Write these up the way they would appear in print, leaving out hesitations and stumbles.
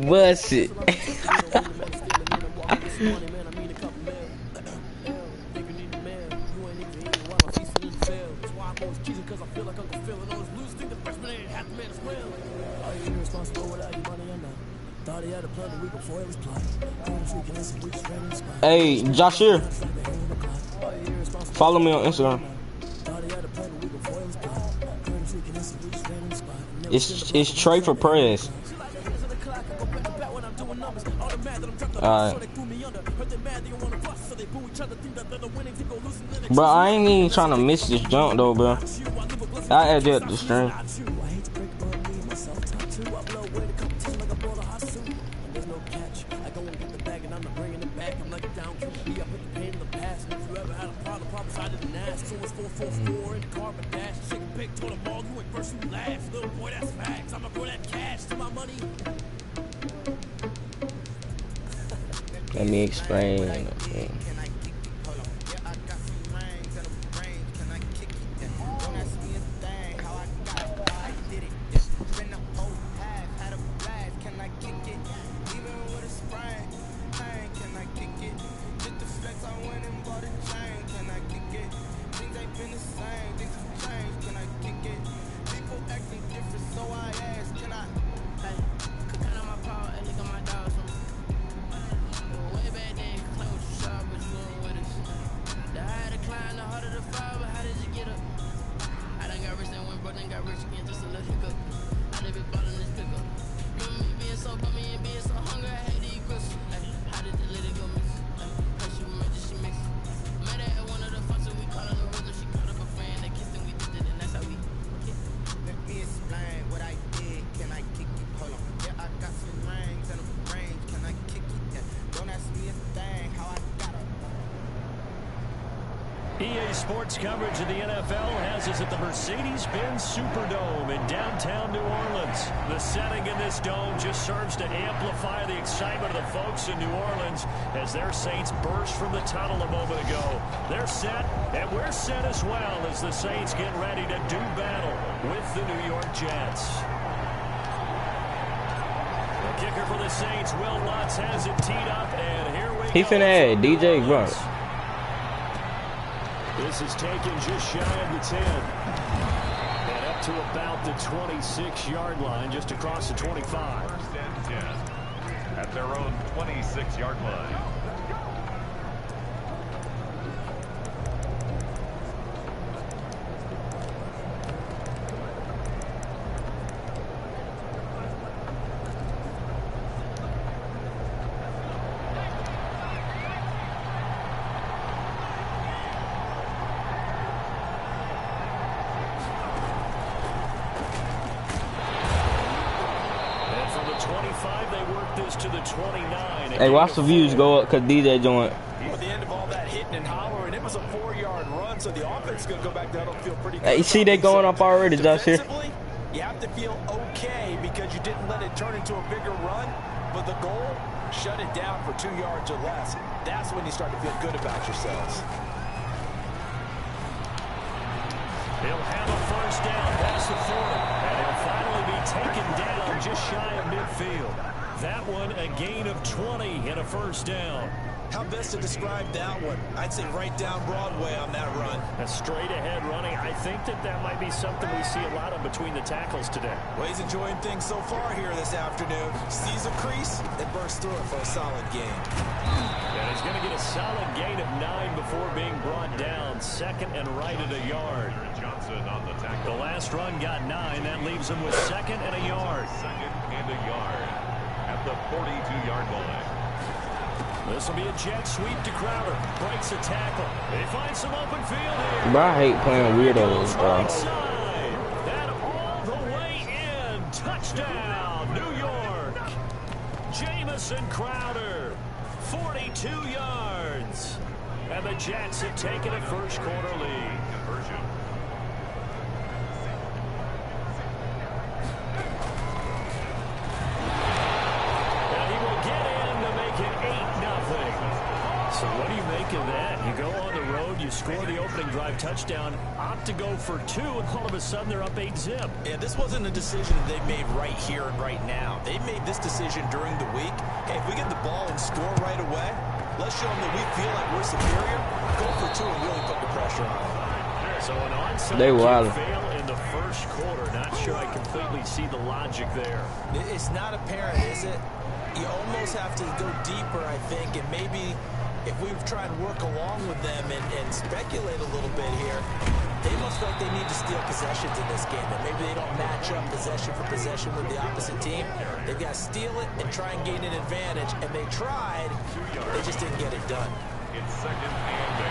Bust it. Hey, Joshua, follow me on Instagram. It's Trey for press. Alright. Bro, I ain't even trying to miss this jump though, bro. I added up the stream. Let me explain. Okay. EA Sports coverage of the NFL has us at the Mercedes-Benz Superdome in downtown New Orleans. The setting in this dome just serves to amplify the excitement of the folks in New Orleans as their Saints burst from the tunnel a moment ago. They're set, and we're set as well as the Saints get ready to do battle with the New York Jets. The kicker for the Saints, Will Lutz, has it teed up, and here we go. He finna add DJ Grunt. This is taken just shy of the 10. And up to about the 26-yard line, just across the 25. First and 10 at their own 26-yard line. Hey, watch the views go up because DJ joined. At the end of all that hitting and hollering, it was a 4-yard run, so the offense could go back down and feel pretty good. Hey, you see they going up already, Josh here. You have to feel okay because you didn't let it turn into a bigger run, but the goal, shut it down for 2 yards or less. That's when you start to feel good about yourselves. He'll have a first down past the 40, and he'll finally be taken down just shy of midfield. That one, a gain of 20 and a first down. How best to describe that one? I'd say right down Broadway on that run. A straight ahead running. I think that might be something we see a lot of between the tackles today. Well, he's enjoying things so far here this afternoon. Sees a crease and bursts through it for a solid gain. And he's going to get a solid gain of 9 before being brought down. Second and right at a yard. Johnson on the tackle. The last run got 9. That leaves him with second and a yard. Second and a yard at the 42-yard line. This will be a jet sweep to Crowder. Breaks a tackle. They find some open field here. Bro, I hate playing weirdos, bro. And all the way in. Touchdown, New York. Jamison Crowder, 42 yards. And the Jets have taken a first quarter lead. Conversion. of that. You go on the road, you score the opening drive touchdown, opt to go for 2, and all of a sudden they're up 8-zip. Yeah, this wasn't a decision they made right here and right now. They made this decision during the week. Hey, if we get the ball and score right away, let's show them that we feel like we're superior. Go for 2 and really put the pressure on them. So an onside fail in the first quarter. Not sure I completely see the logic there. It's not apparent, is it? You almost have to go deeper, I think, and maybe if we try and work along with them and speculate a little bit here, they must feel like they need to steal possessions in this game. That maybe they don't match up possession for possession with the opposite team. They've got to steal it and try and gain an advantage, and they tried. They just didn't get it done. It's 2nd and 8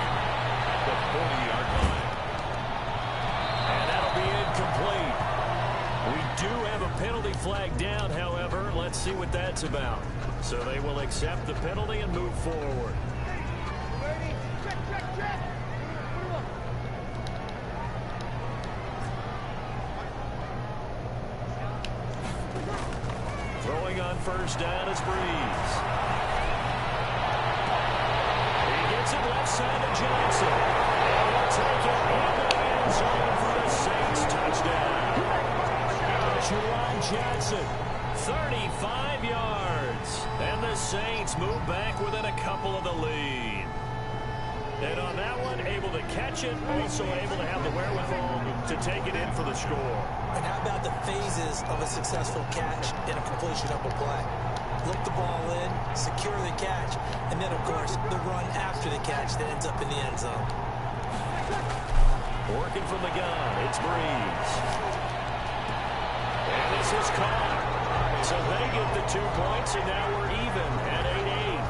at the 40-yard line. And that'll be incomplete. We do have a penalty flag down, however. Let's see what that's about. So they will accept the penalty and move forward. Throwing on first down is Breeze. He gets it left side to Johnson. And he'll take it into the end zone for the Saints touchdown. Juwan Johnson, 35 yards. And the Saints move back within a couple of the lead. And on that one, able to catch it, also able to have the wherewithal to take it in for the score. And how about the phases of a successful catch and a completion of a play? Look the ball in, secure the catch, and then, of course, the run after the catch that ends up in the end zone. Working from the gun, it's Breeze. And this is caught. So they get the 2 points, and now we're even at 8-8.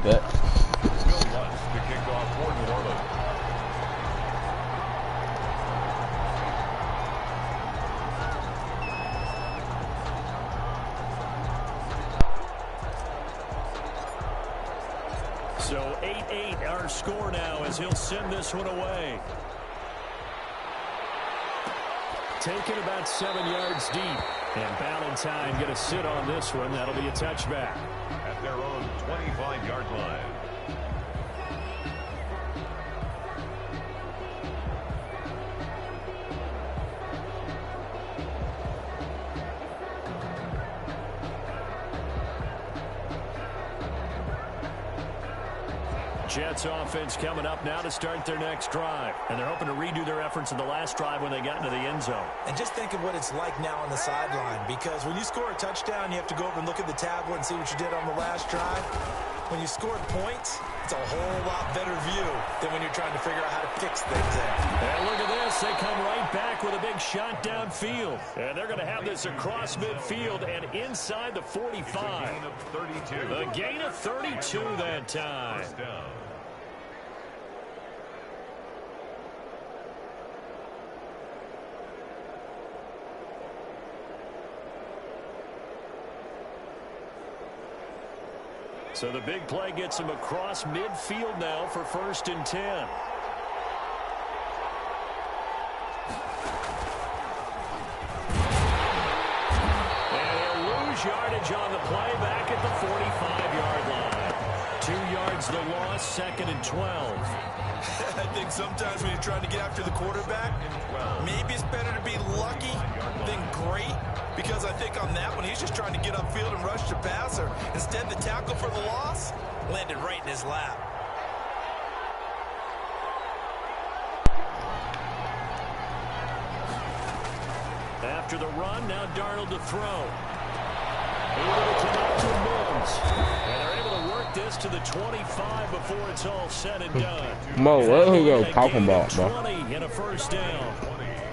Bet. Will Lutz to kick off for New Orleans. So 8-8 our score now as he'll send this one away. Taken about 7 yards deep. And Ballantyne going to sit on this one. That'll be a touchback. At their own 25-yard line. Jets offense coming up now to start their next drive. And they're hoping to redo their efforts in the last drive when they got into the end zone. And just think of what it's like now on the sideline, because when you score a touchdown, you have to go over and look at the tablet and see what you did on the last drive. When you scored points, it's a whole lot better view than when you're trying to figure out how to fix things there. And look at this. They come right back with a big shot downfield. And they're going to have this across midfield and inside the 45. A gain of 32 that time. First down. So the big play gets him across midfield now for 1st and 10. And he'll lose yardage on the play back at the 45-yard line. 2 yards the loss, 2nd and 12. I think sometimes when you're trying to get after the quarterback, maybe it's better to be lucky than great, because I think on that one, he's just trying to get upfield and rush the passer. Instead, the tackle for the loss landed right in his lap. After the run, now Darnold to throw. Able to connect to Mims. And they're able to work this to the 25 before it's all said and done. Mo, what are you talking about, bro? 20 and a first down.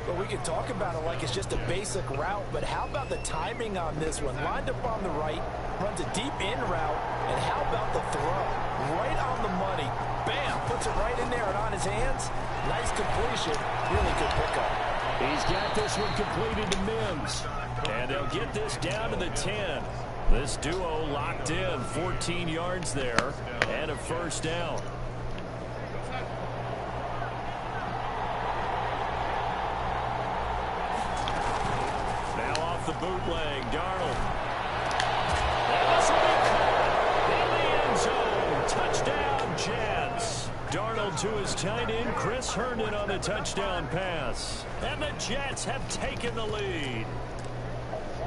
Well, we can talk about it like it's just a basic route, but how about the timing on this one? Lined up on the right, runs a deep in route, and how about the throw? Right on the money. Bam! Puts it right in there and on his hands. Nice completion. Really good pickup. He's got this one completed to Mims. And they'll get this down to the 10. This duo locked in, 14 yards there, and a first down. Now off the bootleg, Darnold. And this will be caught. Darnold to his tight end, Chris Herndon on the touchdown pass. And the Jets have taken the lead.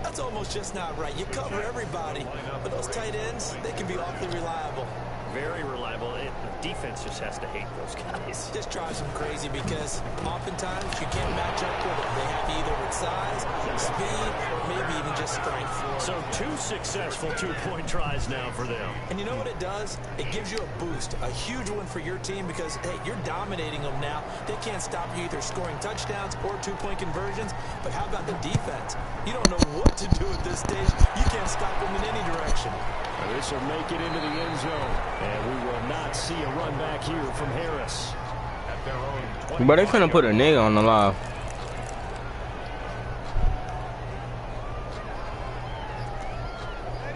That's almost just not right. You cover everybody, but those tight ends, they can be awfully reliable. Very reliable. The defense just has to hate those guys. This drives them crazy because oftentimes you can't match up with them. They have either with size, speed, or maybe even just strength. So 2 successful two-point tries now for them. And you know what it does? It gives you a boost, a huge one for your team because, hey, you're dominating them now. They can't stop you either scoring touchdowns or two-point conversions. But how about the defense? You don't know what to do at this stage. You can't stop them in any direction. This will make it into the end zone. And we will not see a run back here from Harris. At their own But they finna put a nigga on the live.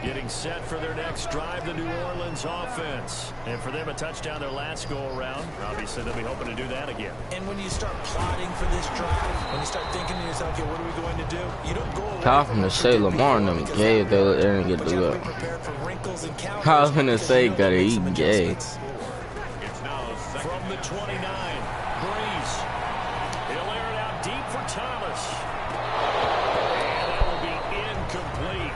Getting set for their next drive, the New Orleans offense. And for them, a touchdown their last go-around. Obviously, they'll be hoping to do that again. And when you start plotting for this drive, when you start thinking to yourself, okay, what are we going to do? You don't go away. How finna say Lamar and them gay if they let them get the look? How finna say gotta eat gay? From the 29, Breeze. He'll air it out deep for Thomas. And that will be incomplete.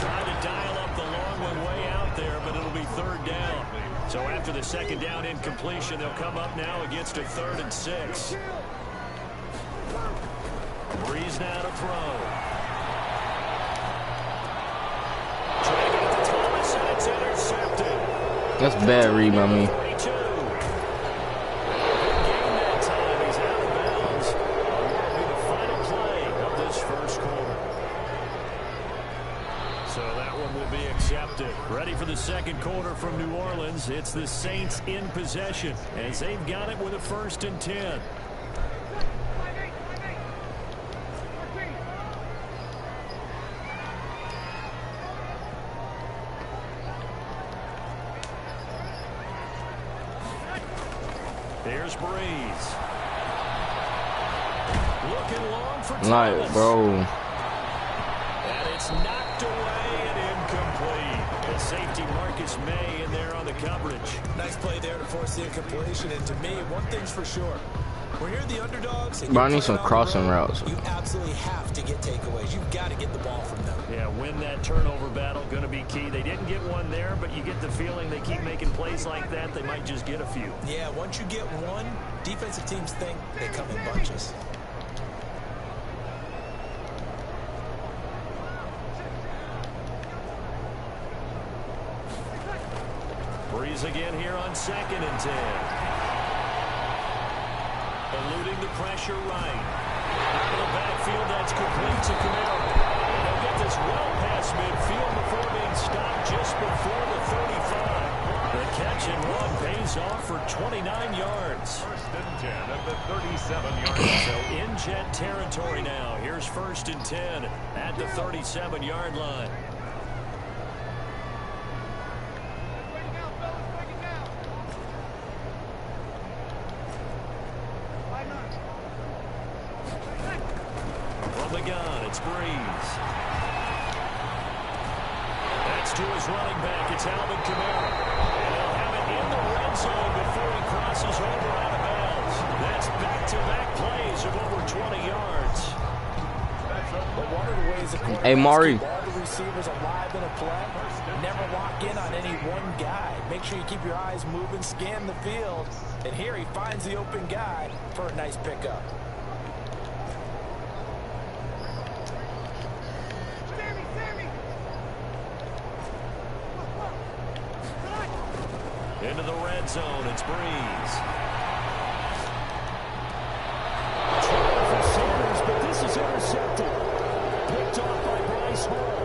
Trying to dial up the long one way out there, but it'll be 3rd down. So after the 2nd down incompletion, they'll come up now against a 3rd and 6. Breeze now to throw. Trying to get to Thomas, and it's intercepted. That's bad read by me. Ready for the 2nd quarter from New Orleans. It's the Saints in possession as they've got it with a 1st and 10. Here's Breeze. Looking long for Thomas. Like, bro. And it's knocked away and incomplete. The safety Marcus May in there on the coverage. Nice play there to force the incompletion. And to me, one thing's for sure. When you're the underdogs, and But I need some crossing routes. You absolutely have to get takeaways. You've got to get the ball from them. Yeah, win that turnover battle, going to be key. They didn't get one there, but you get the feeling they keep making plays like that, they might just get a few. Yeah, once you get one, defensive teams think they come in bunches. Breeze again here on 2nd and 10. Eluding the pressure right. Out of the backfield, that's complete to Camaro. They'll get this well past midfield before being stopped just before the 35. The catch and run pays off for 29 yards. 1st and 10 at the 37-yard line. So in Jet territory now. Here's 1st and 10 at the 37-yard line. The gun, it's Breeze. That's to his running back. It's Alvin Kamara. And he'll have it in the red zone before he crosses over out of bounds. That's back-to-back plays of over 20 yards. But one of the ways that Hey, Mari. all the receivers alive in a play, never lock in on any one guy. Make sure you keep your eyes moving, scan the field. And here he finds the open guy for a nice pickup. Into the red zone, it's Breeze. Trying for Sanders, but this is intercepted. Picked off by Bryce Hall.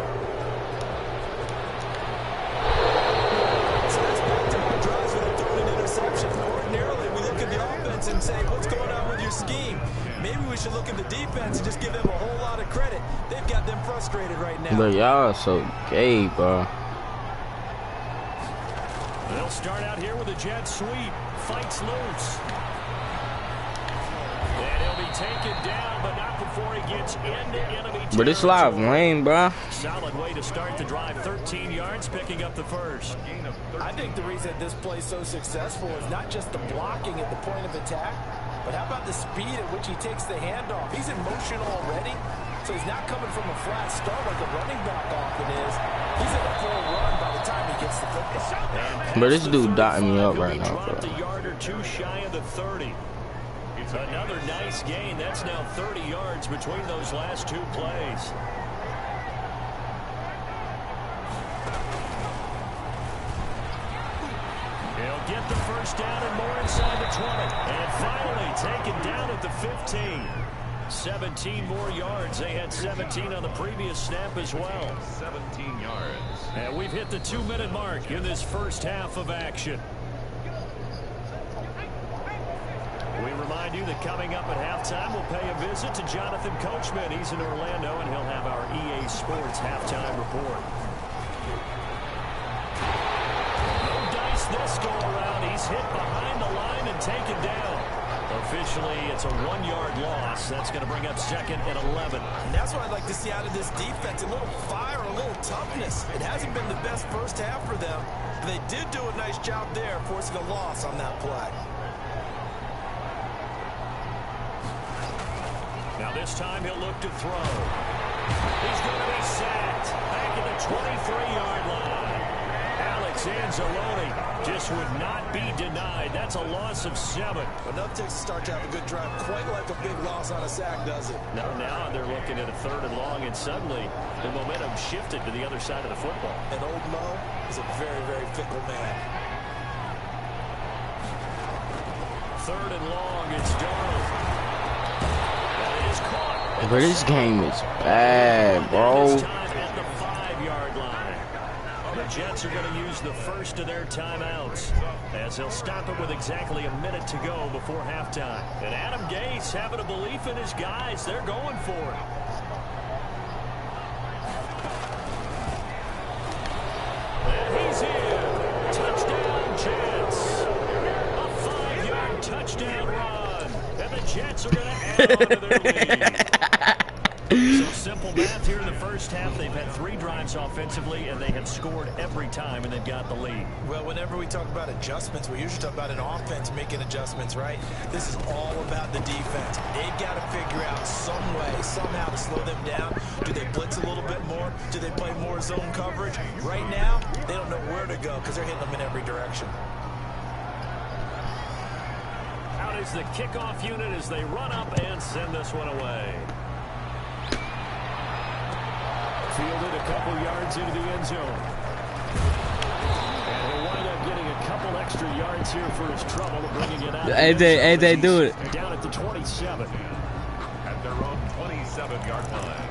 So that's back-to-back drives with a 3rd and interception. Ordinarily, we look at the offense and say, what's going on with your scheme? Maybe we should look at the defense and just give them a whole lot of credit. They've got them frustrated right now. But y'all are so gay, bro. They'll start out here with a jet sweep. Fights loose. And he'll be taken down, but not before he gets into enemy territory. But it's live lane, bro. Solid way to start the drive. 13 yards, picking up the first. I think the reason this play is so successful is not just the blocking at the point of attack, but how about the speed at which he takes the handoff? He's in motion already, so he's not coming from a flat start like a running back often is. He's in a full run by the time he gets the football. But this dude dotting me up right now, bro. Dropped a yard or two shy of the 30. Another nice gain. That's now 30 yards between those last two plays. He'll get the first down and more inside the 20. And finally taken down at the 15. 17 more yards. They had 17 on the previous snap as well. 17 yards. And we've hit the 2-minute mark in this first half of action. We remind you that coming up at halftime, we'll pay a visit to Jonathan Coachman. He's in Orlando, and he'll have our EA Sports halftime report. No dice this go around. He's hit behind the line and taken down. Officially, it's a 1-yard loss. That's going to bring up 2nd and 11. And that's what I'd like to see out of this defense. A little fire, a little toughness. It hasn't been the best first half for them, but they did do a nice job there, forcing a loss on that play. Now this time he'll look to throw. He's going to be sacked back at the 23-yard line. Alex Anzalone just would not be denied. That's a loss of 7. Enough takes to start to have a good drive. Quite like a big loss on a sack, does it? No, now they're looking at a 3rd and long, and suddenly the momentum shifted to the other side of the football. And old Mo is a very, very fickle man. 3rd and long, it's Darnold. But this game is bad, bro. This time at the 5-yard line. The Jets are going to use the first of their timeouts as they'll stop it with exactly a minute to go before halftime. And Adam Gase having a belief in his guys. They're going for it. And he's in. Touchdown, Jets. A 5-yard touchdown run. And the Jets are going to add on to their lead. So simple math here in the first half. They've had 3 drives offensively, and they have scored every time, and they've got the lead. Well, whenever we talk about adjustments, we usually talk about an offense making adjustments, right? This is all about the defense. They've got to figure out some way, somehow to slow them down. Do they blitz a little bit more? Do they play more zone coverage? Right now, they don't know where to go because they're hitting them in every direction. Out is the kickoff unit as they run up and send this one away. Fielded a couple yards into the end zone. And he'll wind up getting a couple extra yards here for his trouble of bringing it out. AJ, do it. Down at the 27. At their own 27-yard line.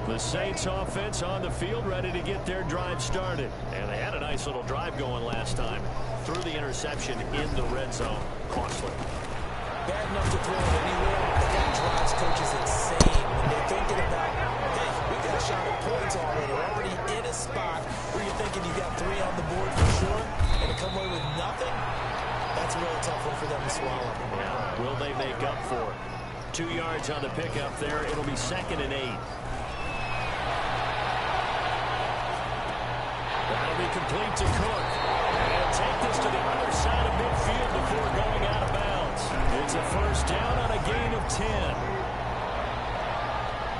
The Saints offense on the field, ready to get their drive started. And they had a nice little drive going last time. Threw the interception in the red zone. Costly. Bad enough to throw it anywhere, but that drives coaches insane when they're thinking about, hey, we got a shot at points already. We're already in a spot where you're thinking you got 3 on the board for sure, and to come away with nothing, that's a really tough one for them to swallow. Yeah. Will they make up for it? 2 yards on the pickup there. It'll be 2nd and 8. That'll be complete to Cook. And take this to the other side of midfield before going out of bounds. It's a first down on a gain of 10.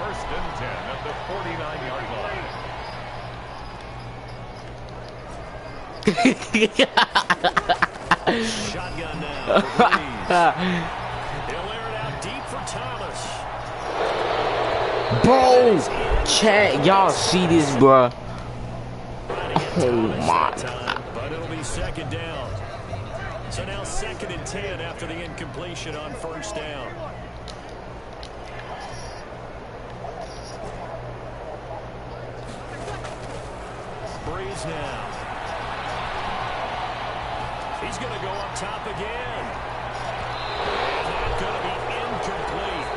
1st and 10 at the 49-yard line. Shotgun now for Breeze. He'll air it out deep for Thomas. Bro, chat, y'all see this, bro? Oh my. But it'll be 2nd down. So now 2nd and 10 after the incompletion on 1st down. Breeze now. He's going to go up top again. And going to be incomplete.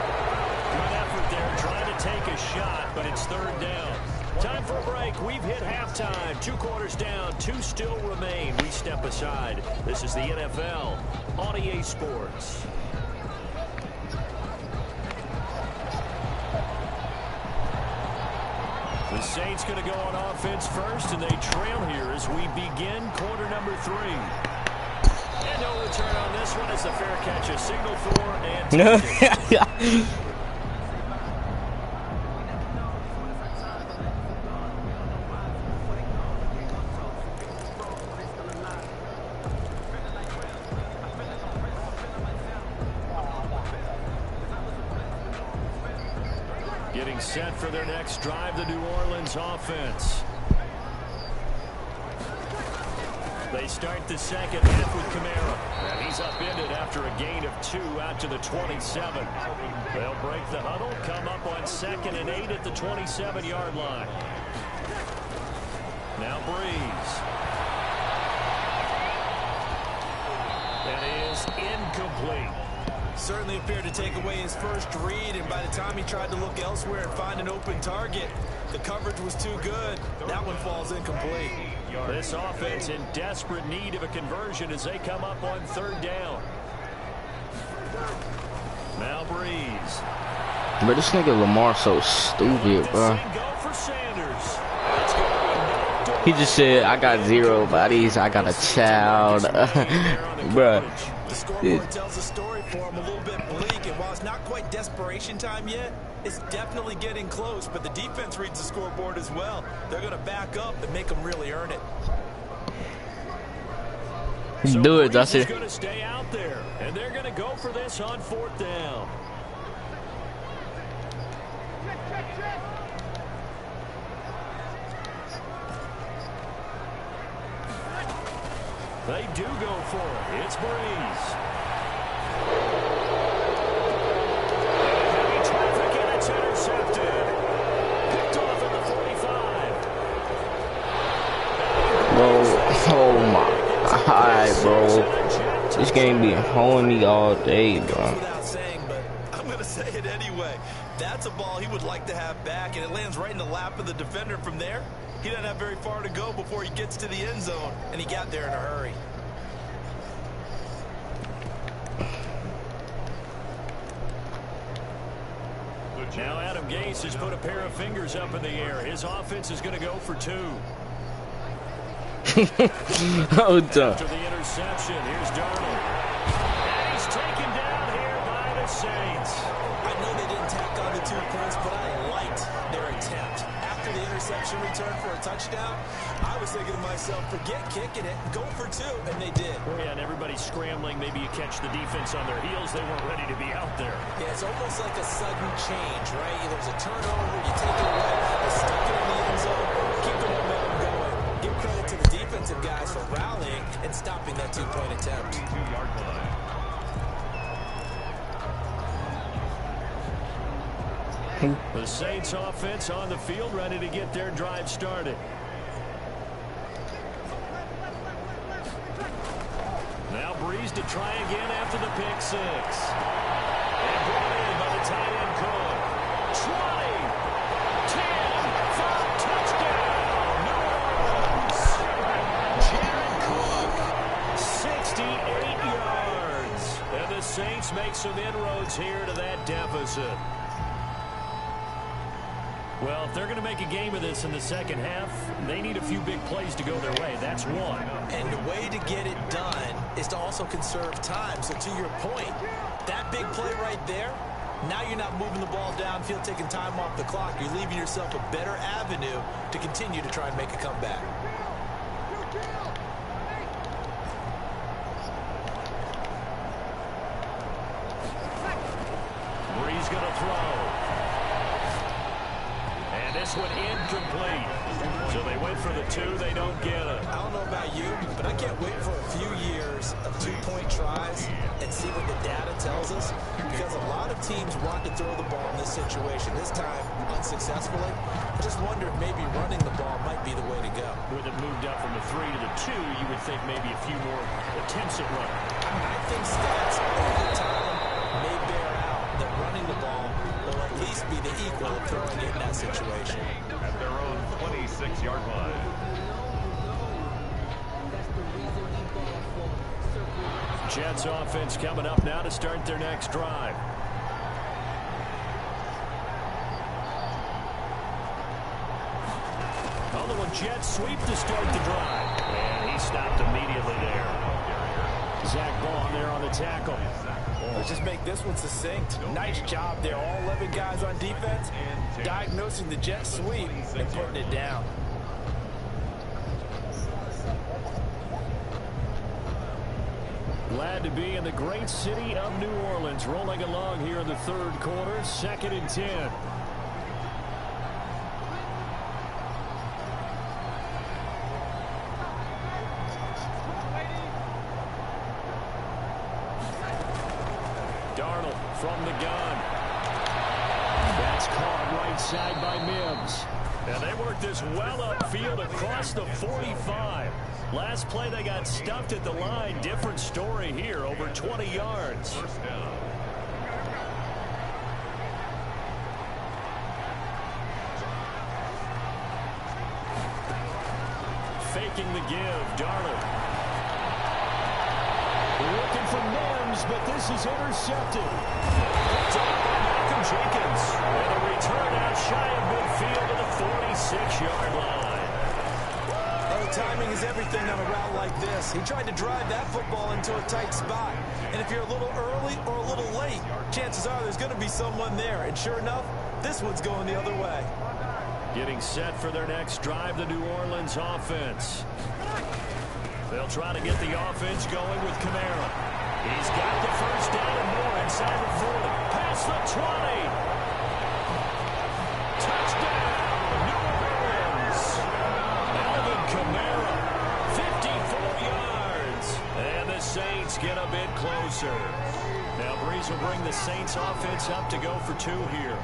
Good effort there, trying to take a shot, but it's 3rd down. Time for a break. We've hit halftime. 2 quarters down. 2 still remain. We stay step aside. This is the NFL on EA Sports. The Saints going to go on offense first, and they trail here as we begin quarter number 3. And no return on this one. It's a fair catch, a signal for, and getting set for their next drive, the New Orleans offense. They start the second half with Kamara. And he's upended after a gain of 2 out to the 27. They'll break the huddle, come up on 2nd and 8 at the 27-yard line. Now Breeze. That is incomplete. Certainly appeared to take away his first read, and by the time he tried to look elsewhere and find an open target, the coverage was too good. That one falls incomplete. This offense in desperate need of a conversion as they come up on 3rd down. Now Breeze. But this nigga Lamar so stupid, bro. He just said, I got 0 bodies, I got a child. Bruh. The scoreboard tells the story for him, a little bit bleak, and while it's not quite desperation time yet, it's definitely getting close, but the defense reads the scoreboard as well. They're going to back up and make them really earn it. So do it, Dusty. Going to stay out there, and they're going to go for this on 4th down. They do go for it. It's Breeze. Heavy traffic, and it's intercepted. Picked off at the 45. Bro, oh my God, bro. This game be holding me all day, bro. Without saying, but I'm going to say it anyway. That's a ball he would like to have back, and it lands right in the lap of the defender from there. He doesn't have very far to go before he gets to the end zone, and he got there in a hurry. Now Adam Gase has put a pair of fingers up in the air. His offense is going to go for 2. Oh, duh. After the interception, here's Darnold. And he's taken down here by the Saints. I know they didn't tack on the 2 points, but I liked their attempt. After the interception return for a touchdown, I was thinking to myself, forget kicking it, go for 2, and they did. Yeah, and everybody's scrambling. Maybe you catch the defense on their heels. They weren't ready to be out there. Yeah, it's almost like a sudden change, right? There's a turnover, you take it away, they stuck it in the end zone, keep the momentum going. Give credit to the defensive guys for rallying and stopping that 2-point attempt. 2-yard line. The Saints offense on the field, ready to get their drive started. Now Breeze to try again after the pick 6. And brought in by the tight end Cook. 20, 10, 5, touchdown, New Orleans. Jared Cook, 68 yards. And the Saints make some inroads here to that deficit. Well, if they're going to make a game of this in the second half, they need a few big plays to go their way. That's one. And the way to get it done is to also conserve time. So to your point, that big play right there, now you're not moving the ball downfield, taking time off the clock. You're leaving yourself a better avenue to continue to try and make a comeback. Breeze going to throw. This one incomplete. So they went for the 2. They don't get it. I don't know about you, but I can't wait for a few years of 2-point tries and see what the data tells us. Because a lot of teams want to throw the ball in this situation. This time, unsuccessfully. I just wonder if maybe running the ball might be the way to go. With it moved up from the 3 to the 2, you would think maybe a few more attempts at running. I think stats over time may bear out that running the ball will at least be the equal of throwing it in that situation. At their own 26-yard line. Jets offense coming up now to start their next drive. A little jet sweep to start the drive. And he stopped immediately there. Zach Ball there on the tackle. Let's just make this one succinct. Nice job there. All 11 guys on defense diagnosing the jet sweep and putting it down. Glad to be in the great city of New Orleans. Rolling along here in the third quarter. 2nd and 10. From the gun. That's caught right side by Mims. And they worked this well upfield across the 45. Last play they got stuffed at the line. Different story here. Over 20 yards. First down. Faking the give. Darnold. Looking for Mims, but this is intercepted. Picked up by Malcolm Jenkins. And a return out shy of midfield to the 46-yard line. Oh, timing is everything on a route like this. He tried to drive that football into a tight spot. And if you're a little early or a little late, chances are there's going to be someone there. And sure enough, this one's going the other way. Getting set for their next drive, the New Orleans offense. They'll try to get the offense going with Kamara. He's got the first down and more inside the 40. Past the 20. Touchdown, New Orleans. Alvin Kamara, 54 yards. And the Saints get a bit closer. Now Breeze will bring the Saints offense up to go for 2 here.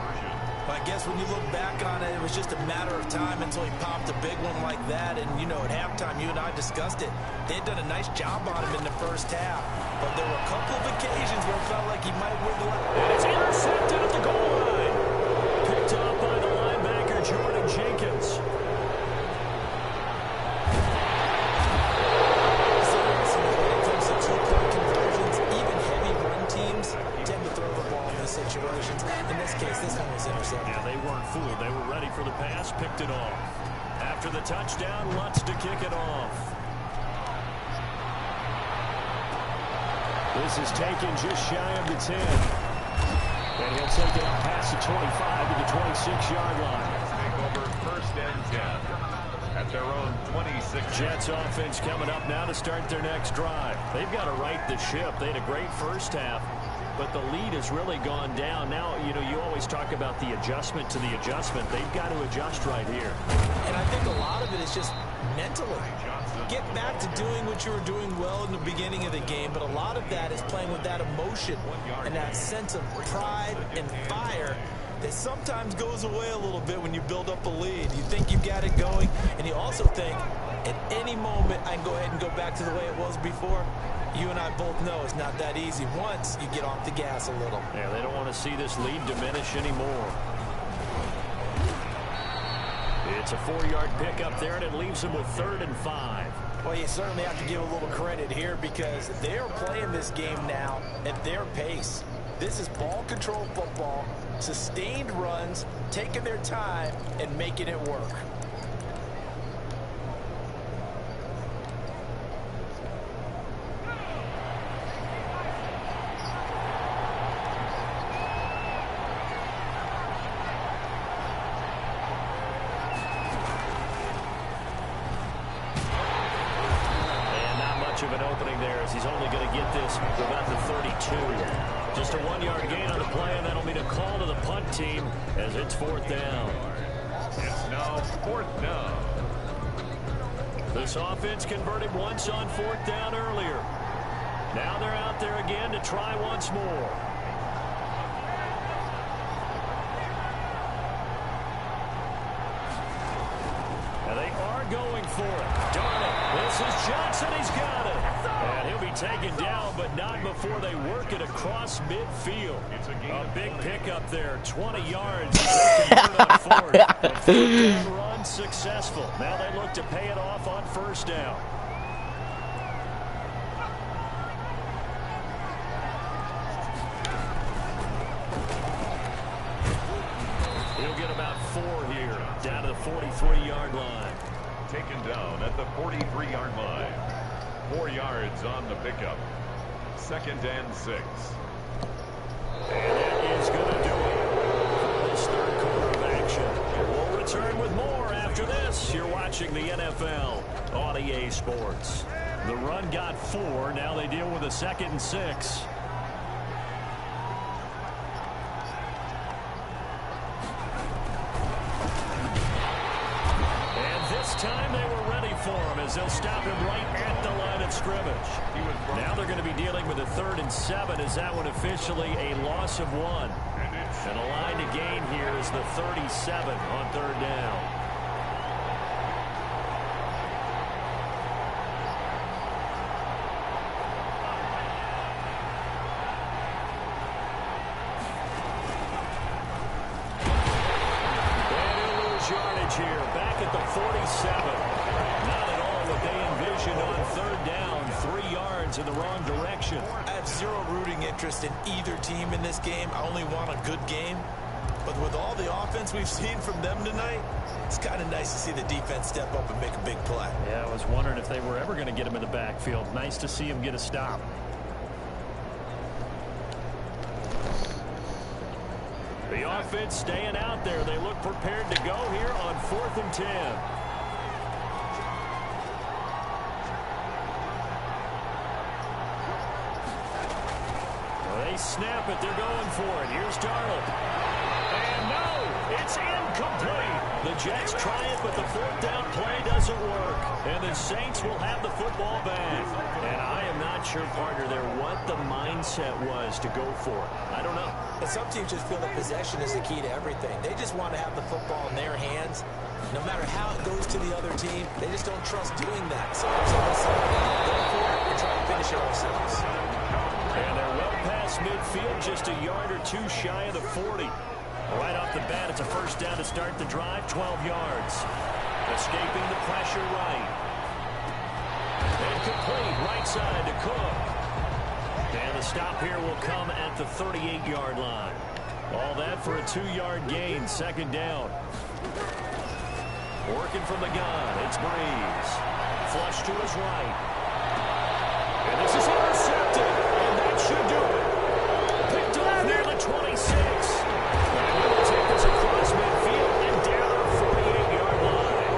I guess when you look back on it, it was just a matter of time until he popped a big one like that. And, you know, at halftime, you and I discussed it. They had done a nice job on him in the first half. But there were a couple of occasions where it felt like he might wiggle out. And it's intercepted at the goal line. Picked up by the linebacker, Jordan Jenkins. Situations. In this case, this one was intercepted. Yeah, they weren't fooled. They were ready for the pass, picked it off. After the touchdown, Lutz to kick it off. This is taken just shy of the 10. And he'll take it out past the 25 to the 26-yard line. Take over 1st and 10 at their own 26. Jets offense coming up now to start their next drive. They've got to right the ship. They had a great first half, but the lead has really gone down. Now, you know, you always talk about the adjustment to the adjustment. They've got to adjust right here. And I think a lot of it is just mentally. Get back to doing what you were doing well in the beginning of the game, but a lot of that is playing with that emotion and that sense of pride and fire that sometimes goes away a little bit when you build up a lead. You think you've got it going, and you also think at any moment I can go ahead and go back to the way it was before. You and I both know it's not that easy once you get off the gas a little. Yeah, they don't want to see this lead diminish anymore. It's a 4-yard pickup there, and it leaves them with 3rd and 5. Well, you certainly have to give a little credit here because they're playing this game now at their pace. This is ball control football, sustained runs, taking their time, and making it work. Of an opening there as he's only going to get this to about the 32. Just a 1-yard gain on the play, and that'll mean a call to the punt team as it's 4th down. It's now 4th down. This offense converted once on 4th down earlier. Now they're out there again to try once more. And they are going for it. Darnold. This is Johnson. He's got it. And he'll be taken down, but not before they work it across midfield. A big pickup there. 20 yards. They convert on 4th. A 4th down run successful. Now they look to pay it off on 1st down. 43-yard line. Taken down at the 43-yard line. 4 yards on the pickup. 2nd and 6. And that is going to do it for this third quarter of action. We'll return with more after this. You're watching the NFL on EA Sports. The run got 4. Now they deal with a 2nd and 6. Time they were ready for him as they'll stop him right at the line of scrimmage. Now they're going to be dealing with a 3rd and 7 as that one officially a loss of 1. And a line to gain here is the 37 on 3rd down. Here, back at the 47. Not at all what they envisioned on 3rd down. 3 yards in the wrong direction. I have zero rooting interest in either team in this game. I only want a good game. But with all the offense we've seen from them tonight, it's kind of nice to see the defense step up and make a big play. Yeah, I was wondering if they were ever going to get him in the backfield. Nice to see him get a stop. The offense staying out there. They look prepared to go here on 4th and 10. Well, they snap it. They're going for it. Here's Darnold. And no, it's incomplete. The Jets try it, but the 4th down play doesn't work. And the Saints will have the football back. And I am not sure, partner, there what the mindset was to go for it. I don't know. And some teams just feel that possession is the key to everything. They just want to have the football in their hands. No matter how it goes to the other team, they just don't trust doing that. So listen, go for it and try to finish it ourselves. And they're well past midfield, just a yard or 2 shy of the 40. Right off the bat, it's a 1st down to start the drive, 12 yards. Escaping the pressure right. And complete, right side to Cook. And the stop here will come at the 38-yard line. All that for a 2-yard gain, 2nd down. Working from the gun, it's Breeze. Flush to his right. And this is intercepted, and that should do it. Picked off near the 26. And we will take this across midfield and down the 48-yard line.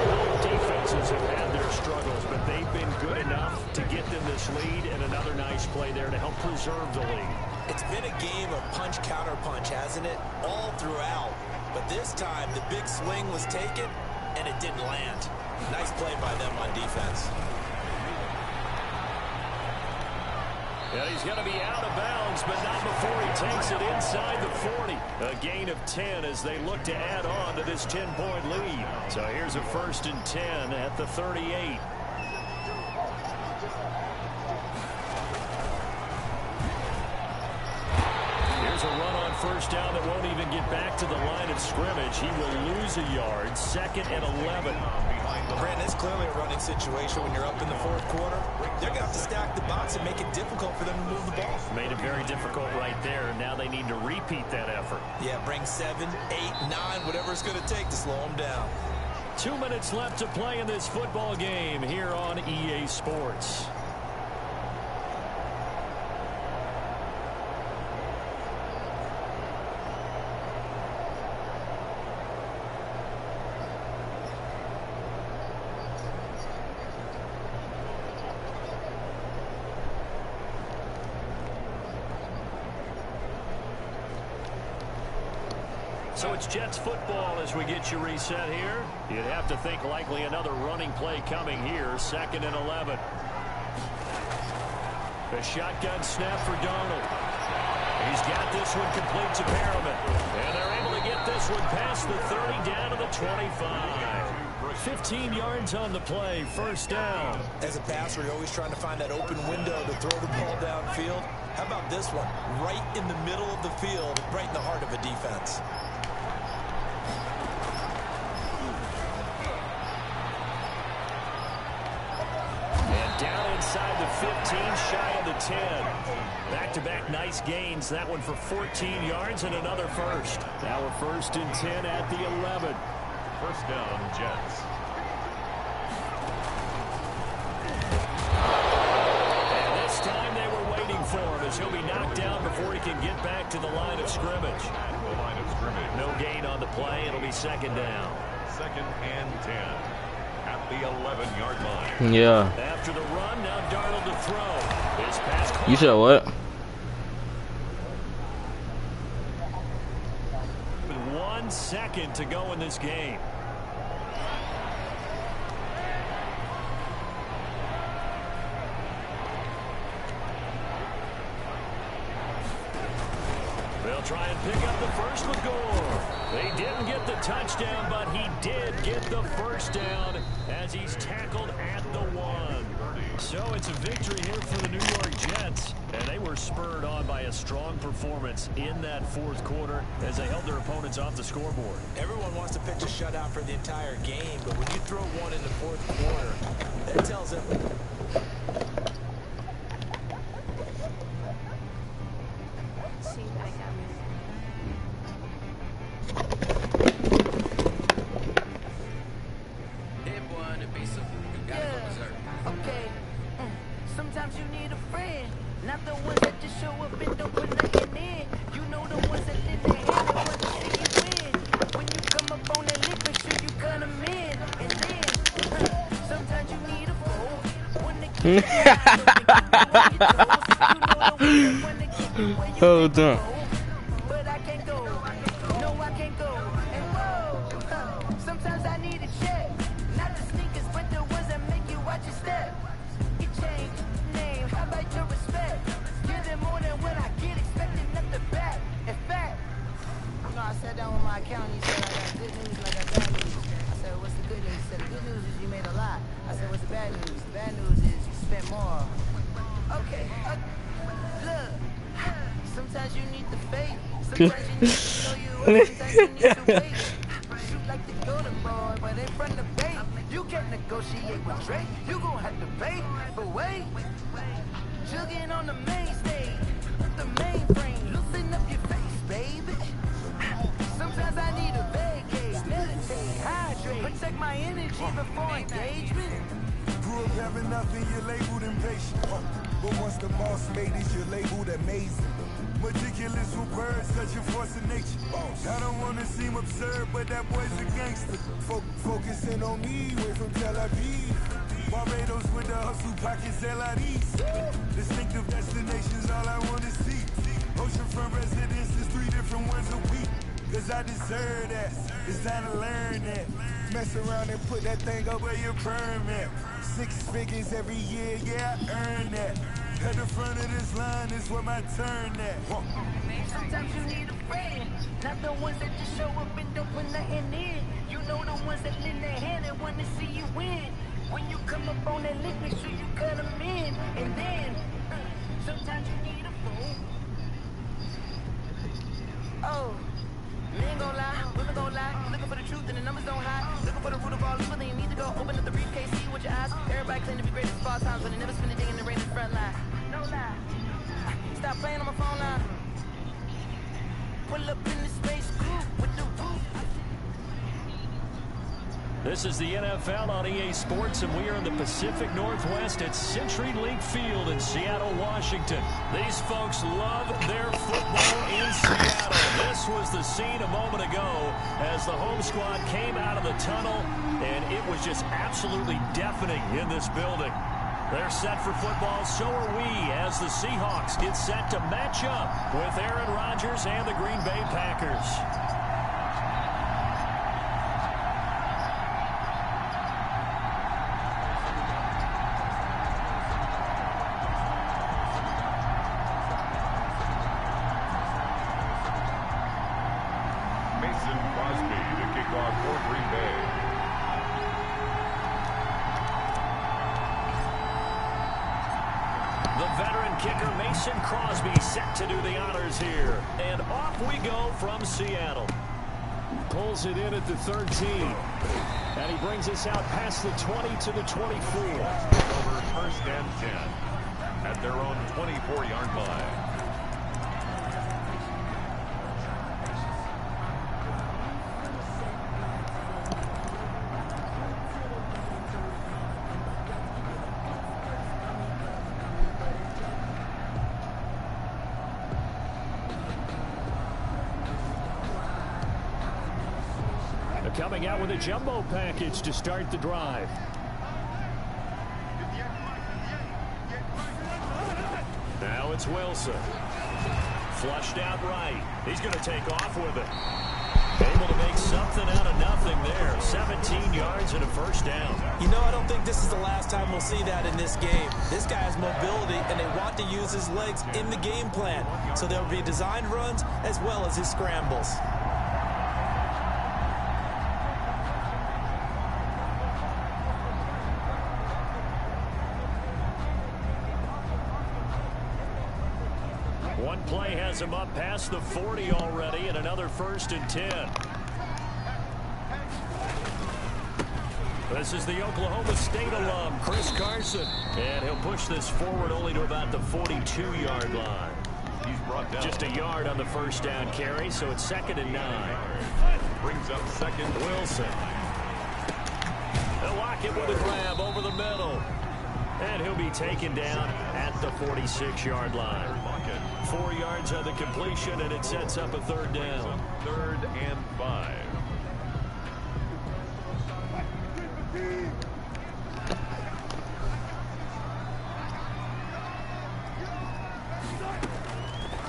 Both defenses have had their struggles, but they've been good enough to get them this lead, and another nice play there to help preserve the lead. It's been a game of punch-counter-punch, hasn't it? All throughout. But this time, the big swing was taken, and it didn't land. Nice play by them on defense. Yeah, he's going to be out of bounds, but not before he takes it inside the 40. A gain of 10 as they look to add on to this 10-point lead. So here's a 1st and 10 at the 38. Here's a run on 1st down that won't even get back to the line of scrimmage. He will lose a yard. 2nd and 11. Brandon, it's clearly a running situation when you're up in the 4th quarter. They're going to have to stack the box and make it difficult for them to move the ball. Made it very difficult right there. Now they need to repeat that effort. Yeah, bring 7, 8, 9, whatever it's going to take to slow them down. 2 minutes left to play in this football game here on EA Sports. So it's Jets football as we get you reset here. You'd have to think likely another running play coming here. 2nd and 11. The shotgun snap for Darnold. He's got this one complete to Perriman. And they're able to get this one past the 30 down to the 25. 15 yards on the play. 1st down. As a passer, you're always trying to find that open window to throw the ball downfield. How about this one? Right in the middle of the field, right in the heart of a defense. Down inside the 15, shy of the 10. Back-to-back nice gains. That one for 14 yards and another 1st. Now a 1st and 10 at the 11. First down, Jets. And this time they were waiting for him as he'll be knocked down before he can get back to the line of scrimmage. The line of scrimmage. No gain on the play. It'll be second down. 2nd and 10 at the 11-yard line. Yeah. After the run, now Darnold to throw. His pass. You said what? 1 second to go in this game. They'll try and pick up the first with Gore. They didn't get the touchdown, but he did get the first down as he's tackled at the 1. So it's a victory here for the New York Jets, and they were spurred on by a strong performance in that 4th quarter as they held their opponents off the scoreboard. Everyone wants to pitch a shutout for the entire game, but when you throw one in the 4th quarter, that tells them. Sometimes you need a friend, not the ones that just show up and don't put nothing in. You know the ones that did their hand and want to see you win. When you come up on that lick, make sure you cut them in. And then, sometimes you need a foe. When they keep you Hold on. But I can't go. No, I can't go. And whoa, sometimes I need a check. Not the sneakers, but the ones that make you watch your step. Change name, how about your respect? Give them more than what I get, expecting nothing back. In fact, you know, I sat down with my accountant, he said I got good news and I got bad news. I said, what's the good news? He said, the good news is you made a lot. I said, what's the bad news? The bad news is you spent more. Okay, look, sometimes you need the faith. Sometimes you need to show you up. Sometimes you need to wait. Shoot like the golden boy, but in front of bait. You can't negotiate with Drake. You gon' have to pay. But wait, jugging on the main stage, the mainframe. Loosen up your face, baby. Sometimes I need a vacate, meditate, hydrate, protect my energy before engagement. Grew up having nothing, you're labeled impatient. But once the boss made it, you're labeled amazing. Meticulous with words, such a force of nature. I don't want to seem absurd, but that boy's a gangster. Focusing on me, way from Tel Aviv. Barbados with the hustle pockets, LIDs. Distinctive destinations, all I want to see. Oceanfront residences, 3 different ones a week. Cause I deserve that, it's time to learn that. Mess around and put that thing up where your perm at. 6 figures every year, yeah, I earn that. At the front of this line is where my turn at. Sometimes you need a friend, not the ones that just show up and don't put nothing in. You know the ones that lend their hand and want to see you win. When you come up on that lick, make sure you cut them in. And then, sometimes you need a fool. Oh, men ain't gon' lie, women gon' lie. Looking for the truth and the numbers don't hide. Looking for the root of all evil, then you need to go open up the briefcase, see with your eyes. Everybody claim to be greatest of all times, but they never spend a day in the rain in the front line. No lie. Stop playing on my phone line. Pull up in the space coupe with the roof. This is the NFL on EA Sports, and we are in the Pacific Northwest at CenturyLink Field in Seattle, Washington. These folks love their football in Seattle. This was the scene a moment ago as the home squad came out of the tunnel, and it was just absolutely deafening in this building. They're set for football, so are we, as the Seahawks get set to match up with Aaron Rodgers and the Green Bay Packers. To do the honors here. And off we go from Seattle. Pulls it in at the 13. And he brings us out past the 20 to the 24. Over 1st and 10 at their own 24-yard line. coming out with a jumbo package to start the drive. Now it's Wilson. Flushed out right. He's going to take off with it. Able to make something out of nothing there. 17 yards and a first down. You know, I don't think this is the last time we'll see that in this game. This guy has mobility, and they want to use his legs in the game plan. So there'll be designed runs as well as his scrambles. One play has him up past the 40 already, and another 1st and 10. This is the Oklahoma State alum, Chris Carson. And he'll push this forward only to about the 42-yard line. He's brought down. Just a yard on the first down carry, so it's 2nd and 9. Brings up second. Wilson. They'll lock it with a grab over the middle. And he'll be taken down at the 46-yard line. 4 yards on the completion, and it sets up a 3rd down. 3rd and 5.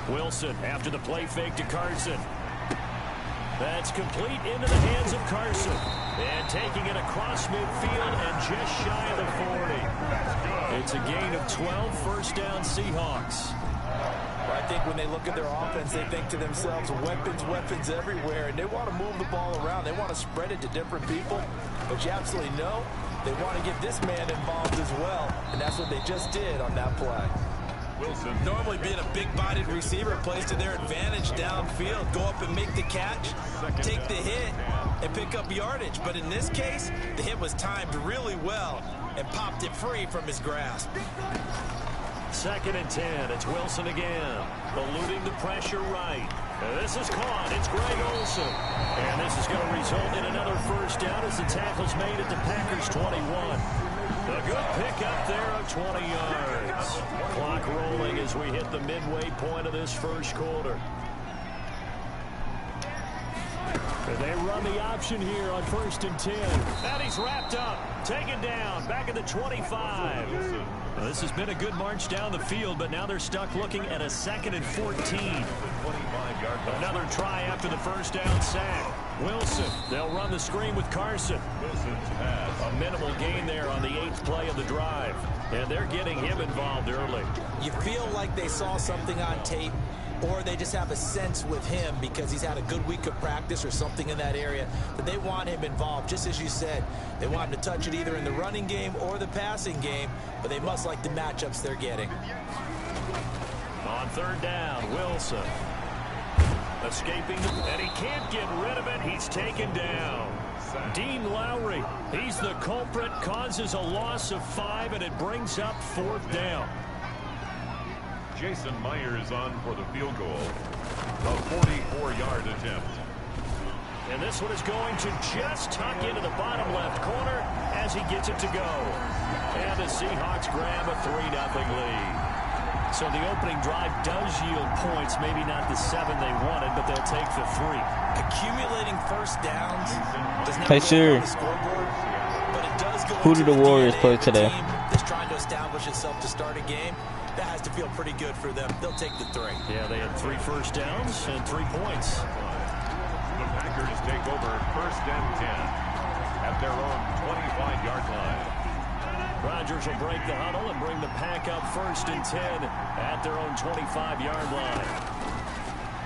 Wilson after the play fake to Carson. That's complete into the hands of Carson. And taking it across midfield and just shy of the 40. It's a gain of 12, first down Seahawks. I think when they look at their offense, they think to themselves, weapons everywhere, and they want to move the ball around. They want to spread it to different people, but you absolutely know they want to get this man involved as well, and that's what they just did on that play. Wilson. Normally being a big-bodied receiver plays to their advantage downfield. Go up and make the catch, take the hit, and pick up yardage. But in this case, the hit was timed really well and popped it free from his grasp. 2nd and 10. It's Wilson again. Eluding the pressure right. This is caught. It's Greg Olsen. And this is going to result in another first down as the tackle's made at the Packers' 21. A good pickup there of 20 yards. Clock rolling as we hit the midway point of this first quarter. And they run the option here on 1st and 10. And he's wrapped up. Taken down. Back at the 25. Now, this has been a good march down the field, but now they're stuck looking at a 2nd and 14. Another try after the first down sack. Wilson. They'll run the screen with Carson. A minimal gain there on the 8th play of the drive. And they're getting him involved early. You feel like they saw something on tape, or they just have a sense with him because he's had a good week of practice or something in that area that they want him involved. Just as you said, they want him to touch it either in the running game or the passing game, but they must like the matchups they're getting. On 3rd down, Wilson. Escaping, and he can't get rid of it. He's taken down. Dean Lowry, he's the culprit, causes a loss of 5, and it brings up 4th down. Jason Myers on for the field goal. A 44-yard attempt. And this one is going to just tuck into the bottom left corner as he gets it to go. And the Seahawks grab a 3-0 lead. So the opening drive does yield points, maybe not the 7 they wanted, but they'll take the 3. Accumulating first downs does not Hey, go sir. on the scoreboard, but it does go Who into do the Warriors DNA play of the today? team that's trying to establish itself to start a game. That has to feel pretty good for them. They'll take the 3. Yeah, they had 3 first downs and 3 points. The Packers take over 1st and 10 at their own 25-yard line. Rodgers will break the huddle and bring the pack up 1st and 10 at their own 25-yard line.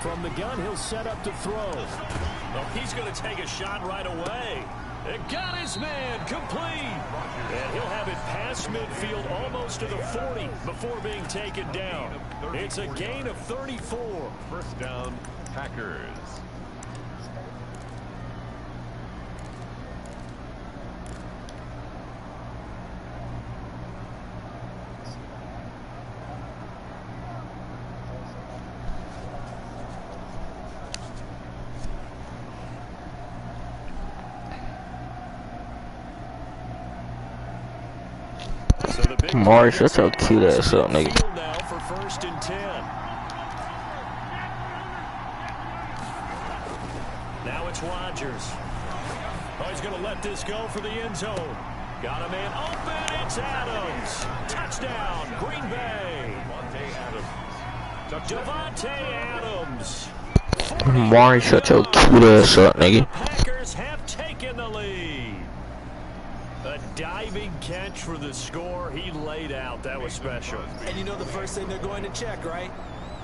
From the gun, he'll set up to throw. Well, he's going to take a shot right away. It got his man complete. And he'll have it past midfield almost to the 40 before being taken down. It's a gain of 34. 1st down, Packers. Morris, that's so cute ass up, nigga. Now for 1st and 10. Now it's Rodgers. let this go for the end zone. Got a man open. It's Adams. Touchdown, Green Bay. Devontae Adams. Mari, shut your cute ass up, nigga. The Packers have taken the lead. A diving catch for the score. He laid out. That was special. And you know the first thing they're going to check, right?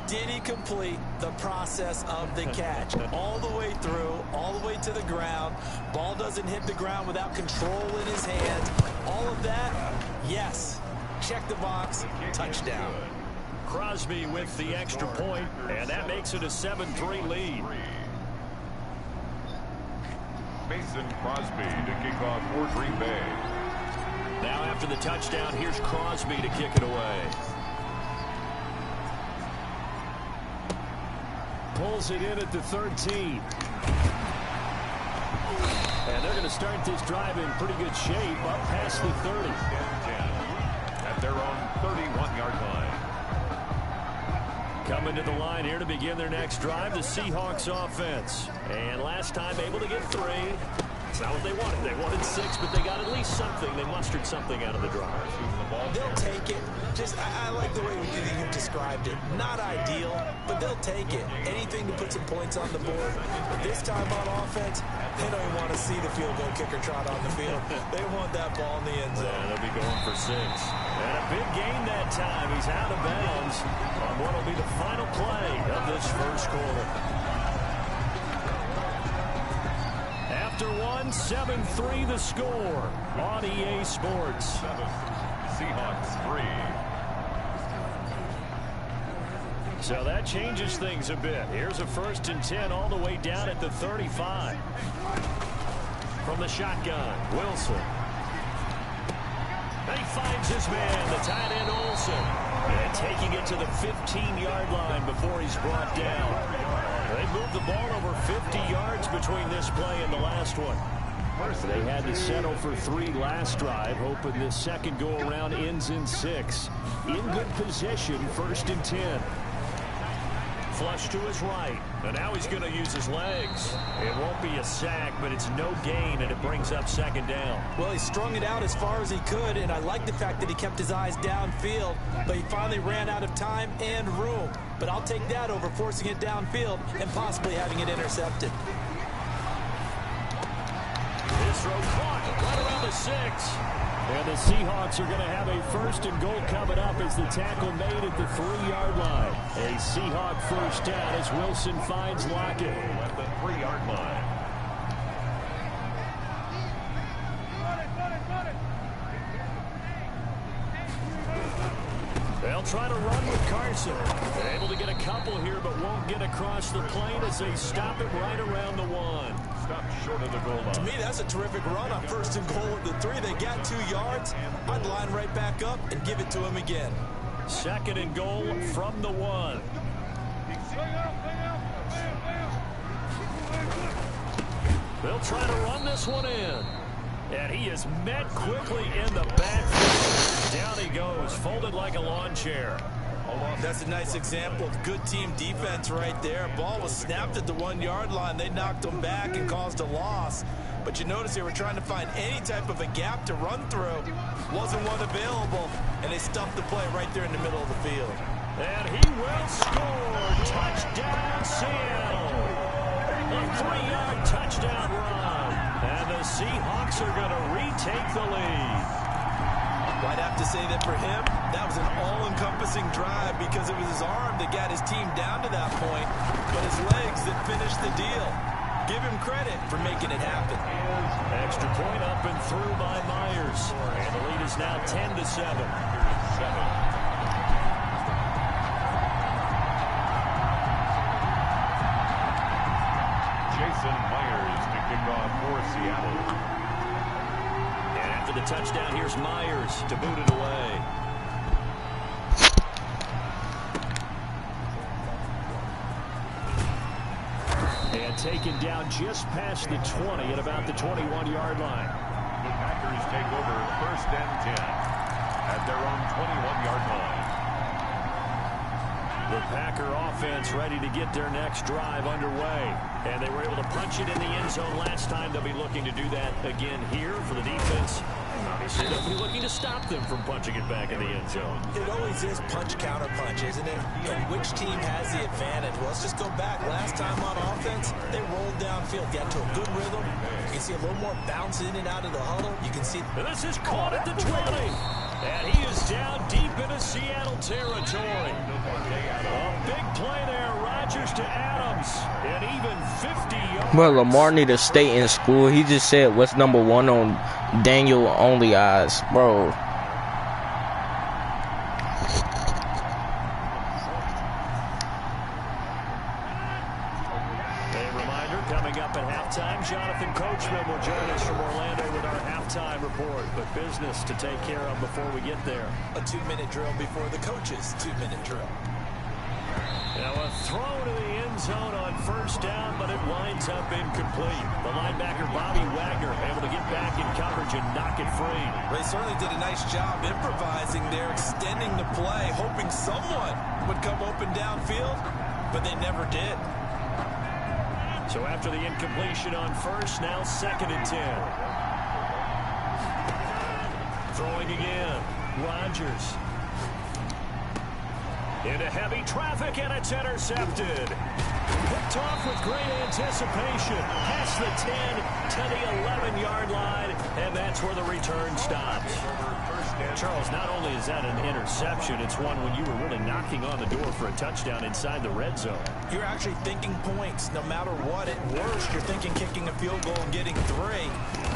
Did he complete the process of the catch? All the way through, all the way to the ground. Ball doesn't hit the ground without control in his hands. All of that, yes. Check the box, touchdown. Crosby with the extra point, and that makes it a 7-3 lead. Mason Crosby to kick off for Green Bay. Now after the touchdown, here's Crosby to kick it away. Pulls it in at the 13. And they're going to start this drive in pretty good shape up past the 30. At their own 31-yard line. Coming to the line here to begin their next drive, the Seahawks offense. And last time able to get 3. It's not what they wanted. They wanted 6, but they got at least something. They mustered something out of the drive. They'll take it. Just, I like the way you described it. Not ideal, but they'll take it. Anything to put some points on the board. But this time on offense, they don't even want to see the field goal kicker trot on the field. They want that ball in the end zone. Yeah, they'll be going for 6. And a big gain that time. He's out of bounds on what will be the final play of this first quarter. After 7-3 the score on EA Sports. 7, Seahawks 3. So that changes things a bit. Here's a 1st and 10 all the way down at the 35. From the shotgun, Wilson. And he finds his man, the tight end Olsen. And taking it to the 15-yard line before he's brought down. They moved the ball over 50 yards between this play and the last one. They had to settle for 3 last drive, hoping this second go-around ends in 6. In good position, 1st and 10. Flush to his right, and now he's going to use his legs. It won't be a sack, but it's no gain, and it brings up 2nd down. Well, he strung it out as far as he could, and I like the fact that he kept his eyes downfield, but he finally ran out of time and room. But I'll take that over forcing it downfield and possibly having it intercepted. This throw caught right around the 6. And the Seahawks are going to have a 1st and goal coming up as the tackle made at the 3-yard line. A Seahawk 1st down as Wilson finds Lockett. At the 3-yard line. They'll try to run with Carson. They're able to get a couple here, but won't get across the plane as they stop it right around the 1. Stop short of the goal line. To me, that's a terrific run on 1st and goal at the 3. They got 2 yards. I'd line right back up and give it to him again. 2nd and goal from the 1. They'll try to run this one in. And he is met quickly in the backfield. Down he goes, folded like a lawn chair. That's a nice example of good team defense right there. Ball was snapped at the 1-yard line. They knocked him back and caused a loss. But you notice they were trying to find any type of a gap to run through. Wasn't one available, and they stuffed the play right there in the middle of the field. And he will score. Touchdown, Seattle. A 3-yard touchdown run. And the Seahawks are going to retake the lead. I'd have to say that for him, that was an all-encompassing drive because it was his arm that got his team down to that point, but his legs that finished the deal. Give him credit for making it happen. Extra point up and through by Myers. And the lead is now 10-7. Jason Myers to kick off for Seattle. The touchdown, here's Myers to boot it away. And taken down just past the 20 at about the 21-yard line. The Packers take over 1st and 10 at their own 21-yard line. The Packer offense ready to get their next drive underway. And they were able to punch it in the end zone last time. They'll be looking to do that again here for the defense. Obviously, they'll be looking to stop them from punching it back in the end zone. It always is punch, counter punch, isn't it? And which team has the advantage? Well, let's just go back. Last time on offense, they rolled downfield, got to a good rhythm. You can see a little more bounce in and out of the huddle. You can see. And this is caught at the 20. And he is down deep into Seattle territory. A big play there. Rodgers to Adams. And even 50 yards. Well, Lamar need to stay in school. He just said what's number one on Daniel only eyes, bro. Coming up at halftime, Jonathan Coachman will join us from Orlando with our halftime report. But business to take care of before we get there. A 2-minute drill before the coach's 2-minute drill. Now a throw to the end zone on first down, but it winds up incomplete. The linebacker Bobby Wagner able to get back in coverage and knock it free. They certainly did a nice job improvising there, extending the play, hoping someone would come open downfield, but they never did. So after the incompletion on first, now 2nd and 10. Throwing again. Rodgers. Into heavy traffic, and it's intercepted. Picked off with great anticipation. Past the 10 to the 11-yard line, and that's where the return stops. Charles, not only is that an interception, it's one when you were really knocking on the door for a touchdown inside the red zone. You're actually thinking points. No matter what, at worst, you're thinking kicking a field goal and getting 3.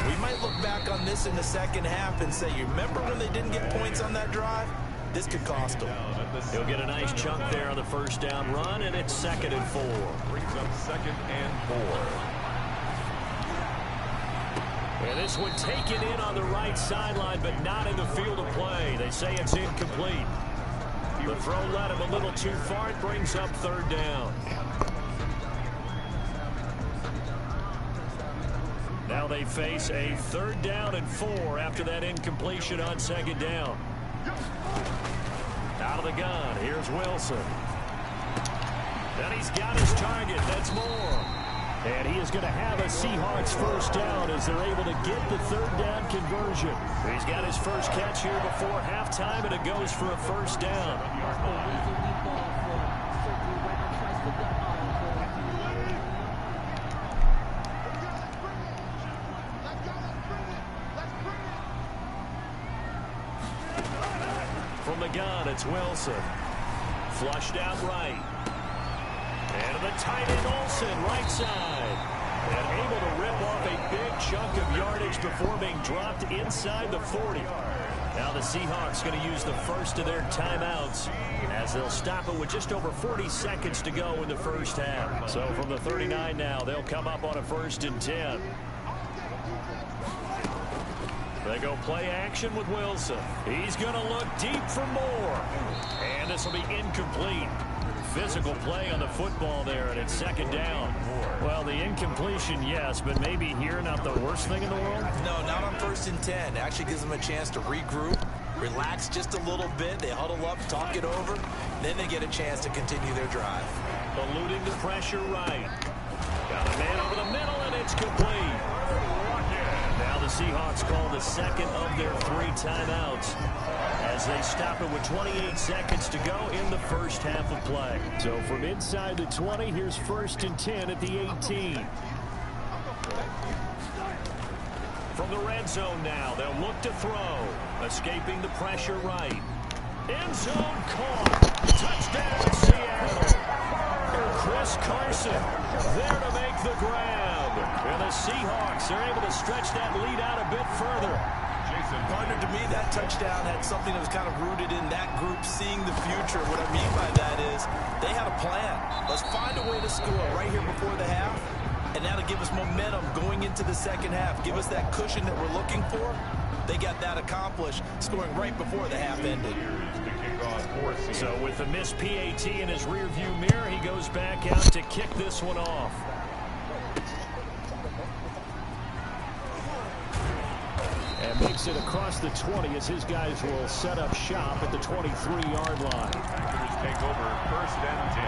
We might look back on this in the second half and say, you remember when they didn't get points on that drive? This could cost them. He'll get a nice chunk there on the first down run, and it's 2nd and 4. Brings up 2nd and 4. And this one taken in on the right sideline, but not in the field of play. They say it's incomplete. The throw led him a little too far. It brings up 3rd down. Now they face a 3rd down and 4 after that incompletion on 2nd down. Out of the gun, here's Wilson. Then he's got his target, that's Moore. And he is going to have a Seahawks first down as they're able to get the 3rd down conversion. He's got his first catch here before halftime, and it goes for a first down. From the gun, it's Wilson. Flushed out right. And the tight end Olsen, right side. And able to rip off a big chunk of yardage before being dropped inside the 40. Now the Seahawks going to use the first of their timeouts as they'll stop it with just over 40 seconds to go in the first half. So from the 39 now, they'll come up on a 1st and 10. They go play action with Wilson. He's going to look deep for Moore. And this will be incomplete. Physical play on the football there, and it's 2nd down. Well, the incompletion, yes, but maybe here not the worst thing in the world? No, not on 1st and 10. Actually gives them a chance to regroup, relax just a little bit. They huddle up, talk it over. Then they get a chance to continue their drive. Eluding the pressure right. Got a man over the middle, and it's complete. Now the Seahawks call the 2nd of their 3 timeouts as they stop it with 28 seconds to go in the first half of play. So from inside the 20, here's 1st and 10 at the 18. From the red zone now, they'll look to throw. Escaping the pressure right. End zone caught. Touchdown Seattle. Chris Carson there to make the grab. And the Seahawks are able to stretch that lead out a bit further. Partner, to me, that touchdown had something that was kind of rooted in that group seeing the future. What I mean by that is they had a plan. Let's find a way to score right here before the half, and that'll give us momentum going into the second half. Give us that cushion that we're looking for. They got that accomplished, scoring right before the half ended. So with the missed PAT in his rearview mirror, he goes back out to kick this one off. And makes takes it across the 20 as his guys will set up shop at the 23-yard line. Packers take over 1st and 10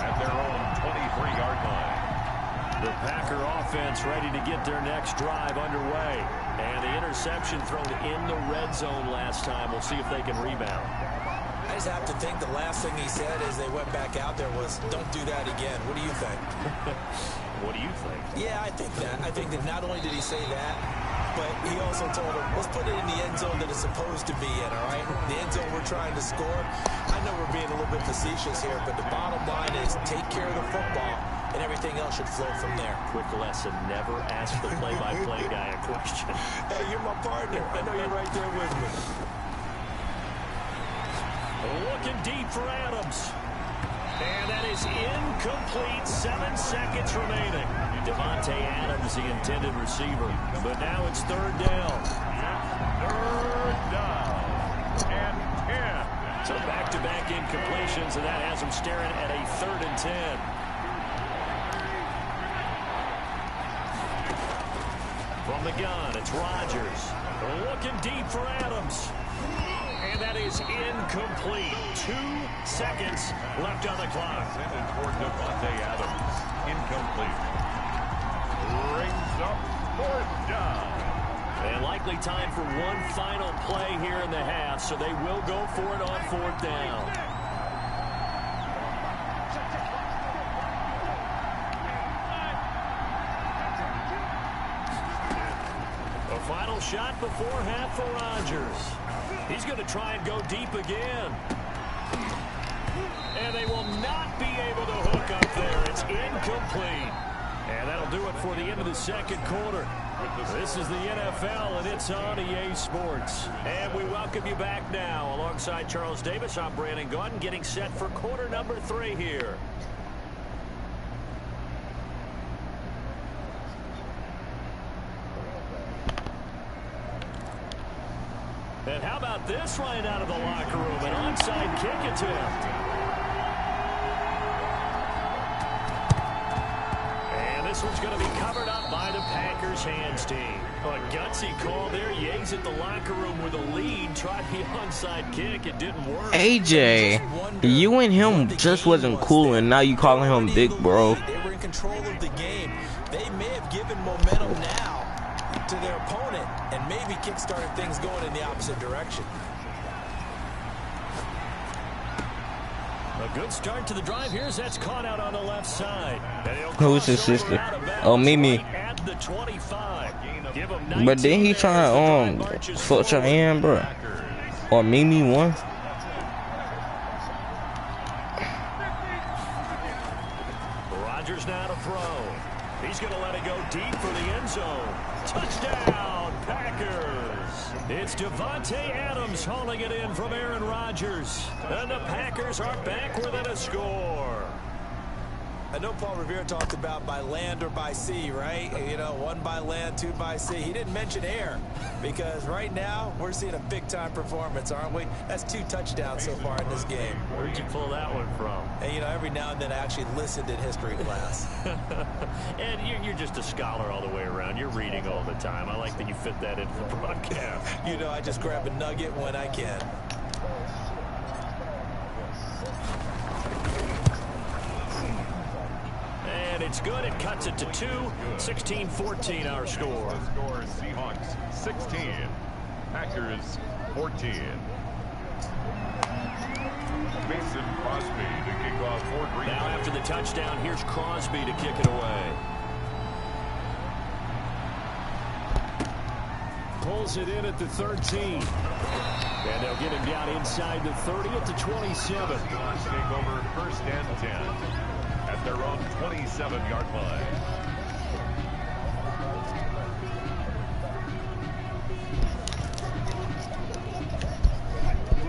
at their own 23-yard line. The Packer offense ready to get their next drive underway. And the interception thrown in the red zone last time. We'll see if they can rebound. I just have to think the last thing he said as they went back out there was, don't do that again. What do you think? What do you think? Yeah, I think that. I think that not only did he say that, but he also told him, let's put it in the end zone that it's supposed to be in, all right? The end zone we're trying to score. I know we're being a little bit facetious here, but the bottom line is take care of the football, and everything else should flow from there. Quick lesson, never ask the play-by-play guy a question. Hey, you're my partner. I know you're right there with me. Looking deep for Adams. And that is incomplete. 7 seconds remaining. Devontae Adams, the intended receiver. But now it's 3rd down. 3rd down and 10. So back-to-back incompletions, and that has them staring at a 3rd and 10. From the gun, it's Rodgers. Looking deep for Adams. And that is incomplete. 2 seconds left on the clock. Intended for Devontae Adams. Incomplete. Brings up 4th down. And likely time for one final play here in the half, so they will go for it on 4th down. A final shot before half for Rodgers. He's going to try and go deep again. And they will not be able to hook up there. It's incomplete. And that'll do it for the end of the 2nd quarter. This is the NFL, and it's on EA Sports. And we welcome you back now. Alongside Charles Davis, I'm Brandon Gaudin, getting set for quarter number 3 here. And how about this right out of the locker room? An onside kick attempt. And this one's going to be covered up by the Packers hands team. A gutsy call there. Yates at the locker room with a lead. Tried the onside kick. It didn't work. AJ, you and him just wasn't cool, and now you calling him big bro. They were in control of the game. They may have given momentum now to their opponent and maybe kick-started things going in the opposite direction. A good start to the drive. Here's that's caught out on the left side. Who's his sister? Oh, Mimi. At the 25. Give him But then he trying to fuck Cheyenne, bro. Or Mimi won. Rodgers now to throw. He's going to let it go deep for the end zone. Touchdown, Packers. It's Devontae Adams hauling it in from Aaron Rodgers. And the Packers are back within a score. I know Paul Revere talked about by land or by sea, right? You know, 1 by land, 2 by sea. He didn't mention air because right now we're seeing a big-time performance, aren't we? That's 2 touchdowns so far in this game. Where'd you pull that one from? And, you know, every now and then I actually listened in history class. And you're just a scholar all the way around. You're reading all the time. I like that you fit that into the broadcast. You know, I just grab a nugget when I can. And it's good. It cuts it to 2. 16-14 our score. Score Seahawks 16. Packers 14. Mason Crosby to kick off for Green Bay. Now after the touchdown, here's Crosby to kick it away. Pulls it in at the 13. And they'll get him down inside the 30 at the 27. Seahawks take over 1st and 10 at their own 27-yard line.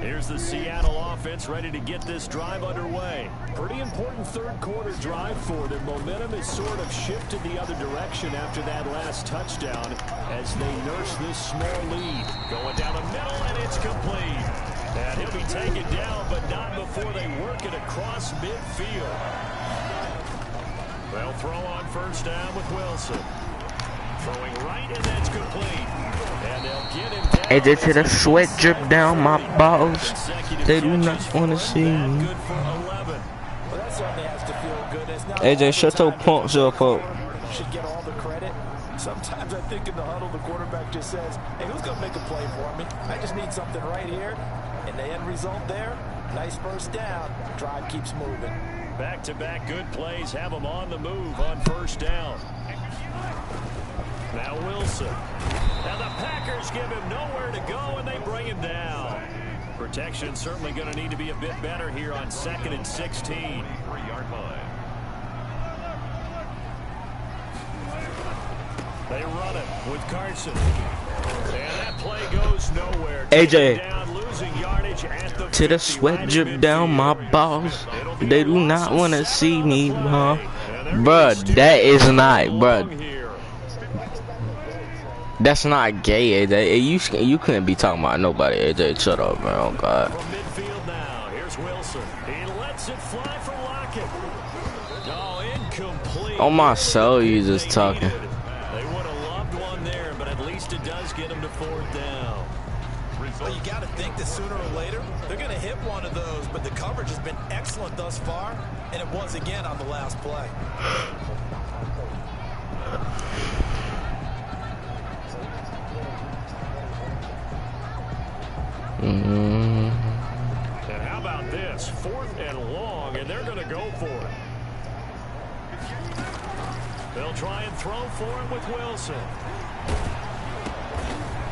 Here's the Seattle offense ready to get this drive underway. Pretty important 3rd quarter drive for them. Momentum has sort of shifted the other direction after that last touchdown as they nurse this small lead. Going down the middle, and it's complete. And he'll be taken down, but not before they work it across midfield. They'll throw on 1st down with Wilson. Throwing right, and that's complete. And they'll get him down. AJ to the sweat drip down my balls. They do not want to see me. Good for 11. Well, that certainly has to feel good. It's not AJ, shut your punk self up. should get all the credit. Sometimes I think in the huddle, the quarterback just says, hey, who's going to make a play for me? I just need something right here. And the end result there, nice first down. Drive keeps moving. Back-to-back good plays have them on the move on first down. Now Wilson. And the Packers give him nowhere to go, and they bring him down. Protection certainly going to need to be a bit better here on 2nd and 16. 3-yard line. They run it with Carson. And that play goes nowhere. AJ, down, losing yardage at the to the 50, sweat right drip down my balls. They do not want to see me, huh? And Bruh, that is not, long bruh. here. That's not gay, AJ. You couldn't be talking about nobody, AJ. Shut up, man. Oh, God. From midfield now, here's Wilson. He lets it fly for Lockett. Oh, incomplete. On my soul, you just talking. They would have loved one there, but at least it does get them to 4th down. Well, you got to think that sooner or later, they're going to hit one of those, but the coverage has been excellent thus far, and it was again on the last play. And how about this? 4th and long, and they're going to go for it. They'll try and throw for him with Wilson.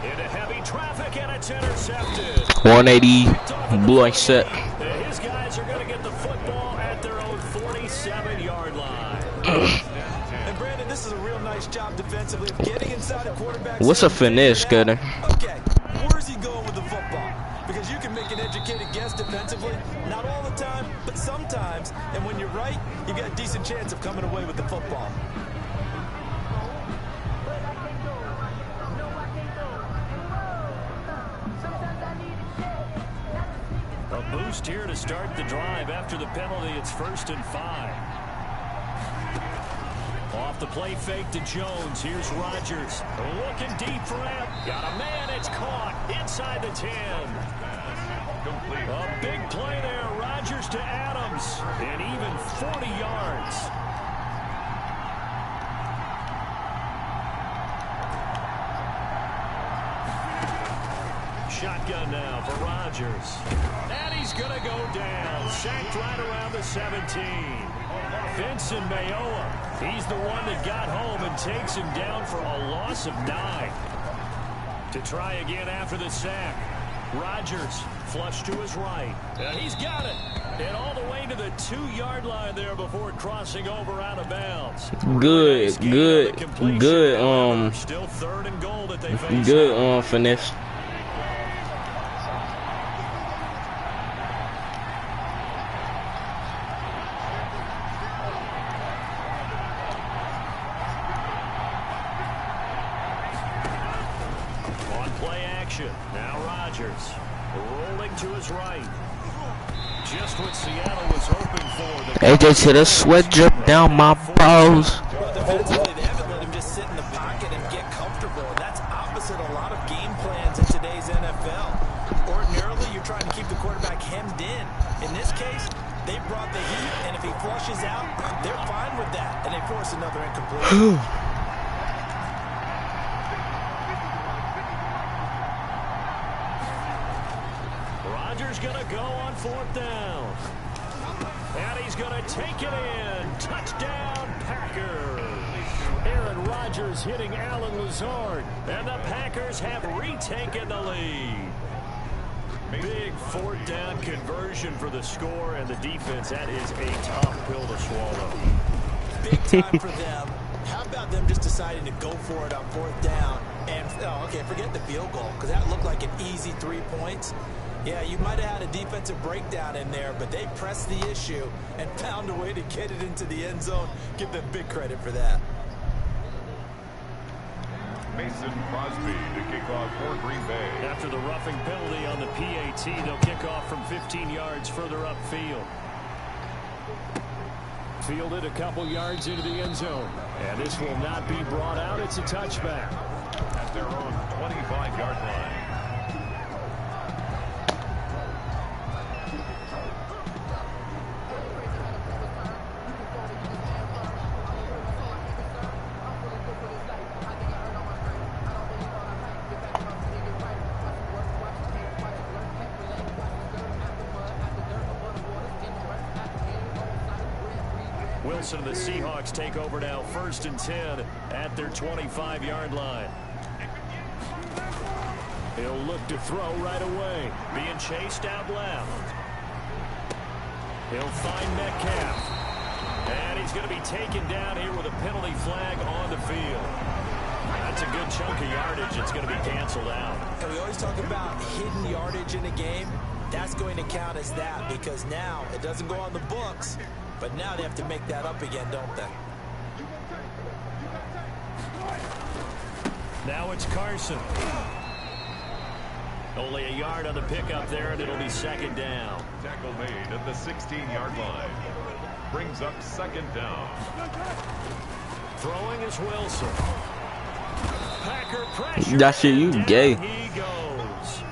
Into heavy traffic, and it's intercepted. 180, blue light set. His guys are going to get the football at their own 47-yard line. And Brandon, this is a real nice job defensively of getting inside a quarterback. What's a finish, Gunner? Okay, where's he going with the football? Because you can make an educated guess defensively, not all the time, but sometimes. And when you're right, you got a decent chance of coming away with the football. A boost here to start the drive. After the penalty, it's 1st and 5. Off the play fake to Jones. Here's Rodgers. Looking deep for him. Got a man. It's caught inside the 10. Complete. A big play there. Rodgers to Adams. And even 40 yards. Shotgun now for Rodgers. And he's going to go down. Sacked right around the 17. Vincent Mayoa. He's the one that got home and takes him down for a loss of 9. To try again after the sack. Rodgers flush to his right. And he's got it. And all the way to the 2-yard line there before crossing over out of bounds. Good. Still 3rd and goal that they face. Good, finish. Now Rodgers rolling to his right. Just what Seattle was hoping for. AJ to the sweat drip down my balls. Well, defensively, they haven't let him just sit in the pocket and get comfortable. And that's opposite a lot of game plans in today's NFL. Ordinarily, you're trying to keep the quarterback hemmed in. In this case, they brought the heat, and if he flushes out, they're fine with that. And they force another incomplete. Going to go on 4th down. And he's going to take it in. Touchdown, Packers. Aaron Rodgers hitting Alan Lazard. And the Packers have retaken the lead. Big 4th down conversion for the score, and the defense. That is a tough pill to swallow. Big time for them. How about them just deciding to go for it on 4th down? And, okay, forget the field goal, because that looked like an easy 3 points. Yeah, you might have had a defensive breakdown in there, but they pressed the issue and found a way to get it into the end zone. Give them big credit for that. Mason Crosby to kick off for Green Bay. After the roughing penalty on the PAT, they'll kick off from 15 yards further upfield. Fielded a couple yards into the end zone. And this will not be brought out. It's a touchback. At their own 25-yard line. Wilson and the Seahawks take over now, 1st and 10 at their 25-yard line. He'll look to throw right away. Being chased out left. He'll find Metcalf. And he's going to be taken down here with a penalty flag on the field. That's a good chunk of yardage. It's going to be canceled out. And we always talk about hidden yardage in a game. That's going to count as that because now it doesn't go on the books, but now they have to make that up again, don't they? Now it's Carson. Only a yard on the pickup there, and it'll be 2nd down. Tackle made at the 16-yard line. Brings up 2nd down. Throwing is Wilson. Packer pressure. That shit, you gay. He goes.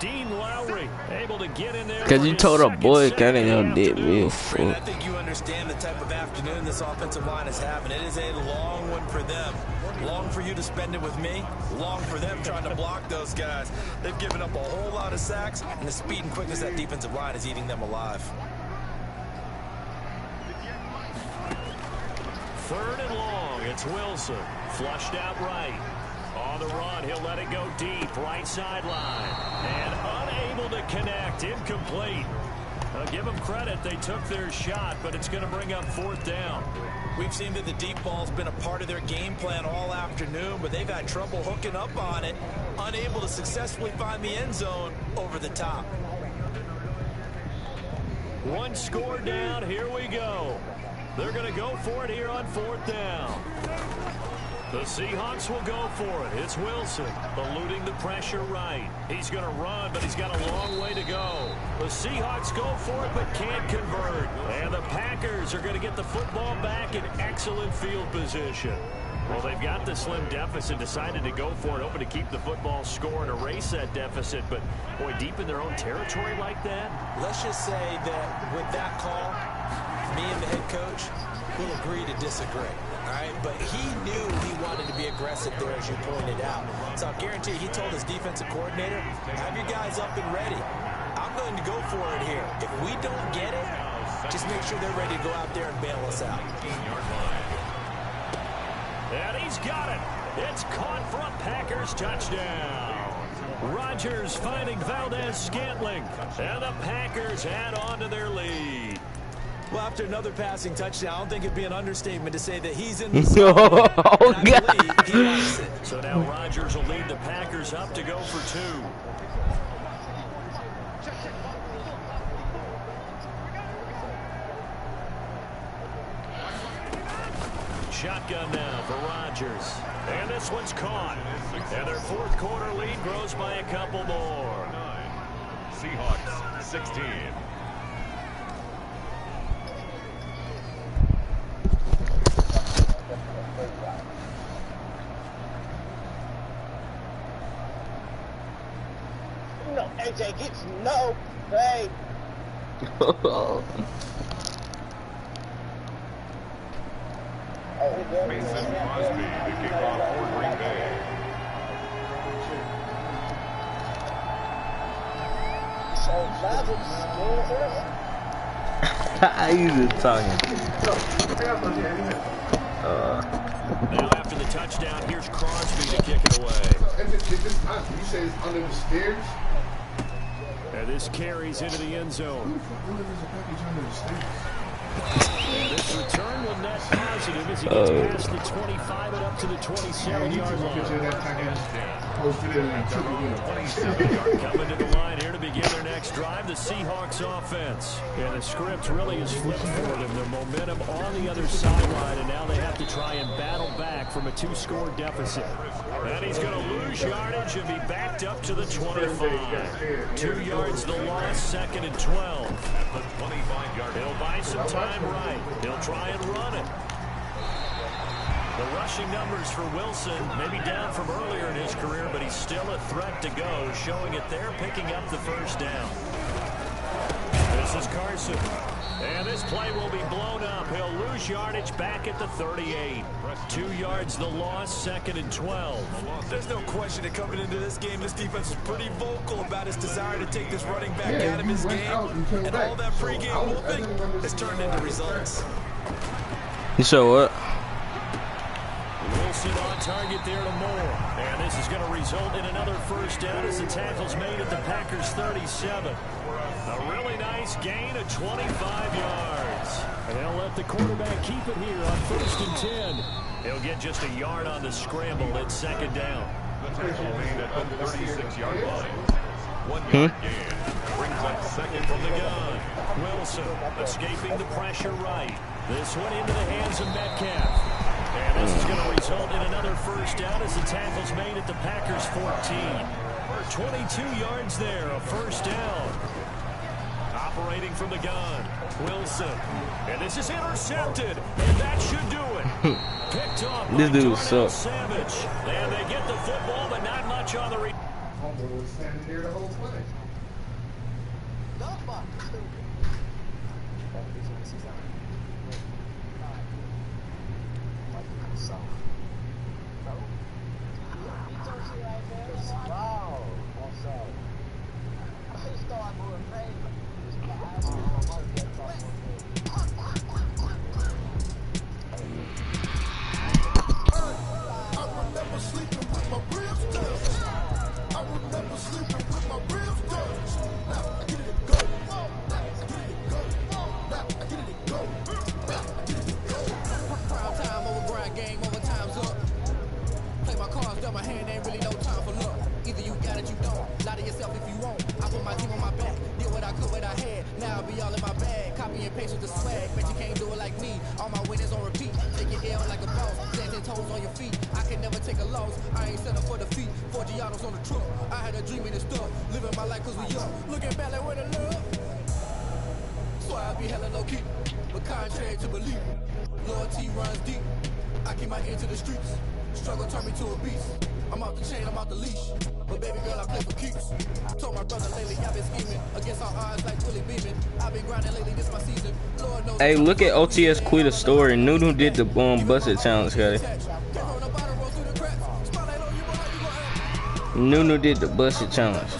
Dean Lowry able to get in there. Because you told a boy get in your dick real fool. I think you understand the type of afternoon this offensive line is having. It is a long one for them. Long for you to spend it with me. Long for them trying to block those guys. They've given up a whole lot of sacks, and the speed and quickness of that defensive line is eating them alive. 3rd and long. It's Wilson. Flushed out right. On the run, he'll let it go deep. Right sideline. And unable to connect. Incomplete. Give them credit. They took their shot, but it's going to bring up 4th down. We've seen that the deep ball's been a part of their game plan all afternoon, but they've had trouble hooking up on it. Unable to successfully find the end zone over the top. 1 score down. Here we go. They're going to go for it here on 4th down. The Seahawks will go for it. It's Wilson eluding the pressure right. He's going to run, but he's got a long way to go. The Seahawks go for it, but can't convert. And the Packers are going to get the football back in excellent field position. Well, they've got the slim deficit, decided to go for it, hoping to keep the football score and erase that deficit. But, boy, deep in their own territory like that. Let's just say that with that call, me and the head coach will agree to disagree. All right, but he knew he wanted to be aggressive there, as you pointed out. So I guarantee he told his defensive coordinator, have your guys up and ready. I'm going to go for it here. If we don't get it, just make sure they're ready to go out there and bail us out. And he's got it. It's caught for a Packers touchdown. Rodgers finding Valdez-Scantling. And the Packers add on to their lead. Well, after another passing touchdown, I don't think it'd be an understatement to say that he's in the zone. Oh, and I believe he likes it. So now Rodgers will lead the Packers up to go for 2. Shotgun now for Rodgers. And this one's caught. And their 4th quarter lead grows by a couple more. Seahawks 16. No, AJ gets no play. Mason Crosby to kick off for Green Bay. So Lazarus He's just talking. Now after the touchdown, here's Crosby to kick it away. And you say it's under the stairs? And this carries into the end zone. Who delivers a package under the stairs? And this return will net positive as he gets past the 25 and up to the 27-yard line. Coming to the line here to begin their next drive, the Seahawks offense. And the script really is flipped for them. Their momentum on the other sideline, and now they have to try and battle back from a 2-score deficit. And he's going to lose yardage and be backed up to the 25. 2 yards the loss, 2nd and 12. At the 25-yard He'll buy some time right. He'll try and run it. The rushing numbers for Wilson may be down from earlier in his career, but he's still a threat to go, showing it there, picking up the first down. This is Carson. And this play will be blown up. He'll lose yardage back at the 38. 2 yards the loss, 2nd and 12. There's no question that coming into this game, this defense is pretty vocal about its desire to take this running back out of his game. And all that pregame whooping has turned into results. So what? Wilson on target there to Moore. And this is going to result in another first down as the tackle's made at the Packers' 37. A really nice gain of 25 yards. And they'll let the quarterback keep it here on 1st and 10. He'll get just a yard on the scramble at 2nd down. The tackle made at the 36-yard line. 1 yard gain. Brings up 2nd from the gun. Wilson escaping the pressure right. This one into the hands of Metcalf. And this is going to result in another first down as the tackle's made at the Packers' 14. 22 yards there, a first down. Operating from the gun, Wilson. And this is intercepted, and that should do it. Picked off This dude Darnell sucks. Savage. And they get the football, but not much on the Homeboy was standing there the whole play. Hey, look at OTS quit a story. Nunu did the busted challenge, guys. Nunu did the busted challenge.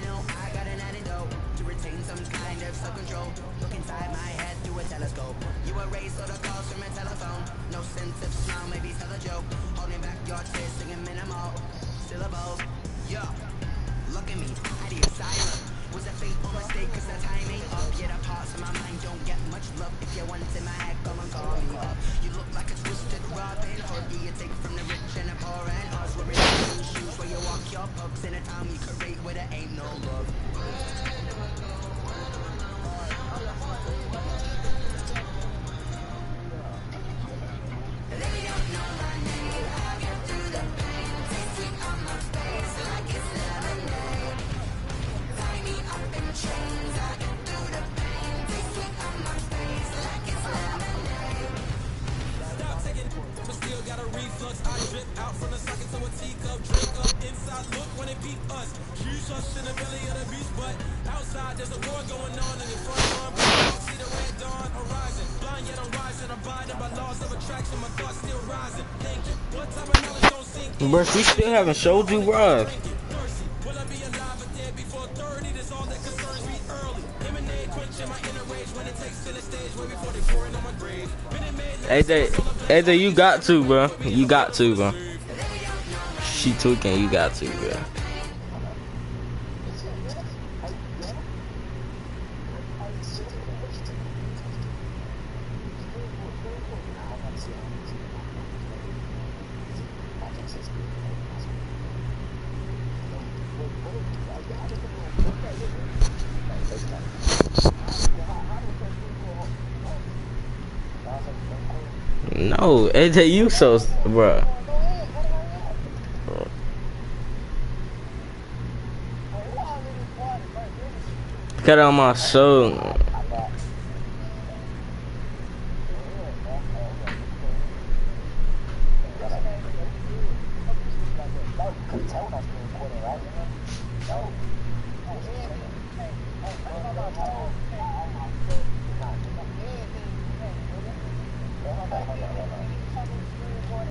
know I got an antidote to retain some kind of self-control. Look inside my head through a telescope. You erase all the calls from a telephone. No sense of smile, maybe tell a joke. Holding back your tears, singing minimal syllables. Yo, look at me, out of your asylum. Was a fateful mistake, cause the timing up. Yet the parts of my mind don't get much love. If you want in my head, come and call me up. You look like a twisted Robin Hood. You take from the rich and the poor and us. We're in the same shoes where you walk your pucks in a town you create where there ain't no love. They don't know my name. I get through the pain. Taste sweet on my face like it's lemonade. Tie me up in chains. I get through the pain. Taste sweet on my face like it's lemonade. Stop taking, but still got a reflux. I drip out from the socket to a teacup. Drink up inside, look when it beat us. Huge us in the belly of the beast, but outside there's a war going on in your front lawn. See the red dawn horizon. Blind yet I'm rising. Abiding by laws of attraction. My thoughts still rising. Thinking, what type of knowledge don't sink in? Bro, she still haven't showed you, bro. Will I be alive or dead before 30? That's all that concerns me early. Lemonade quenching my inner rage when it takes to the stage way before they pour it on my grave. AJ, you got to, bro. You got to, bro. She tweaking, you got to, bro. No, AJ, you so, bro. Cut on my soul.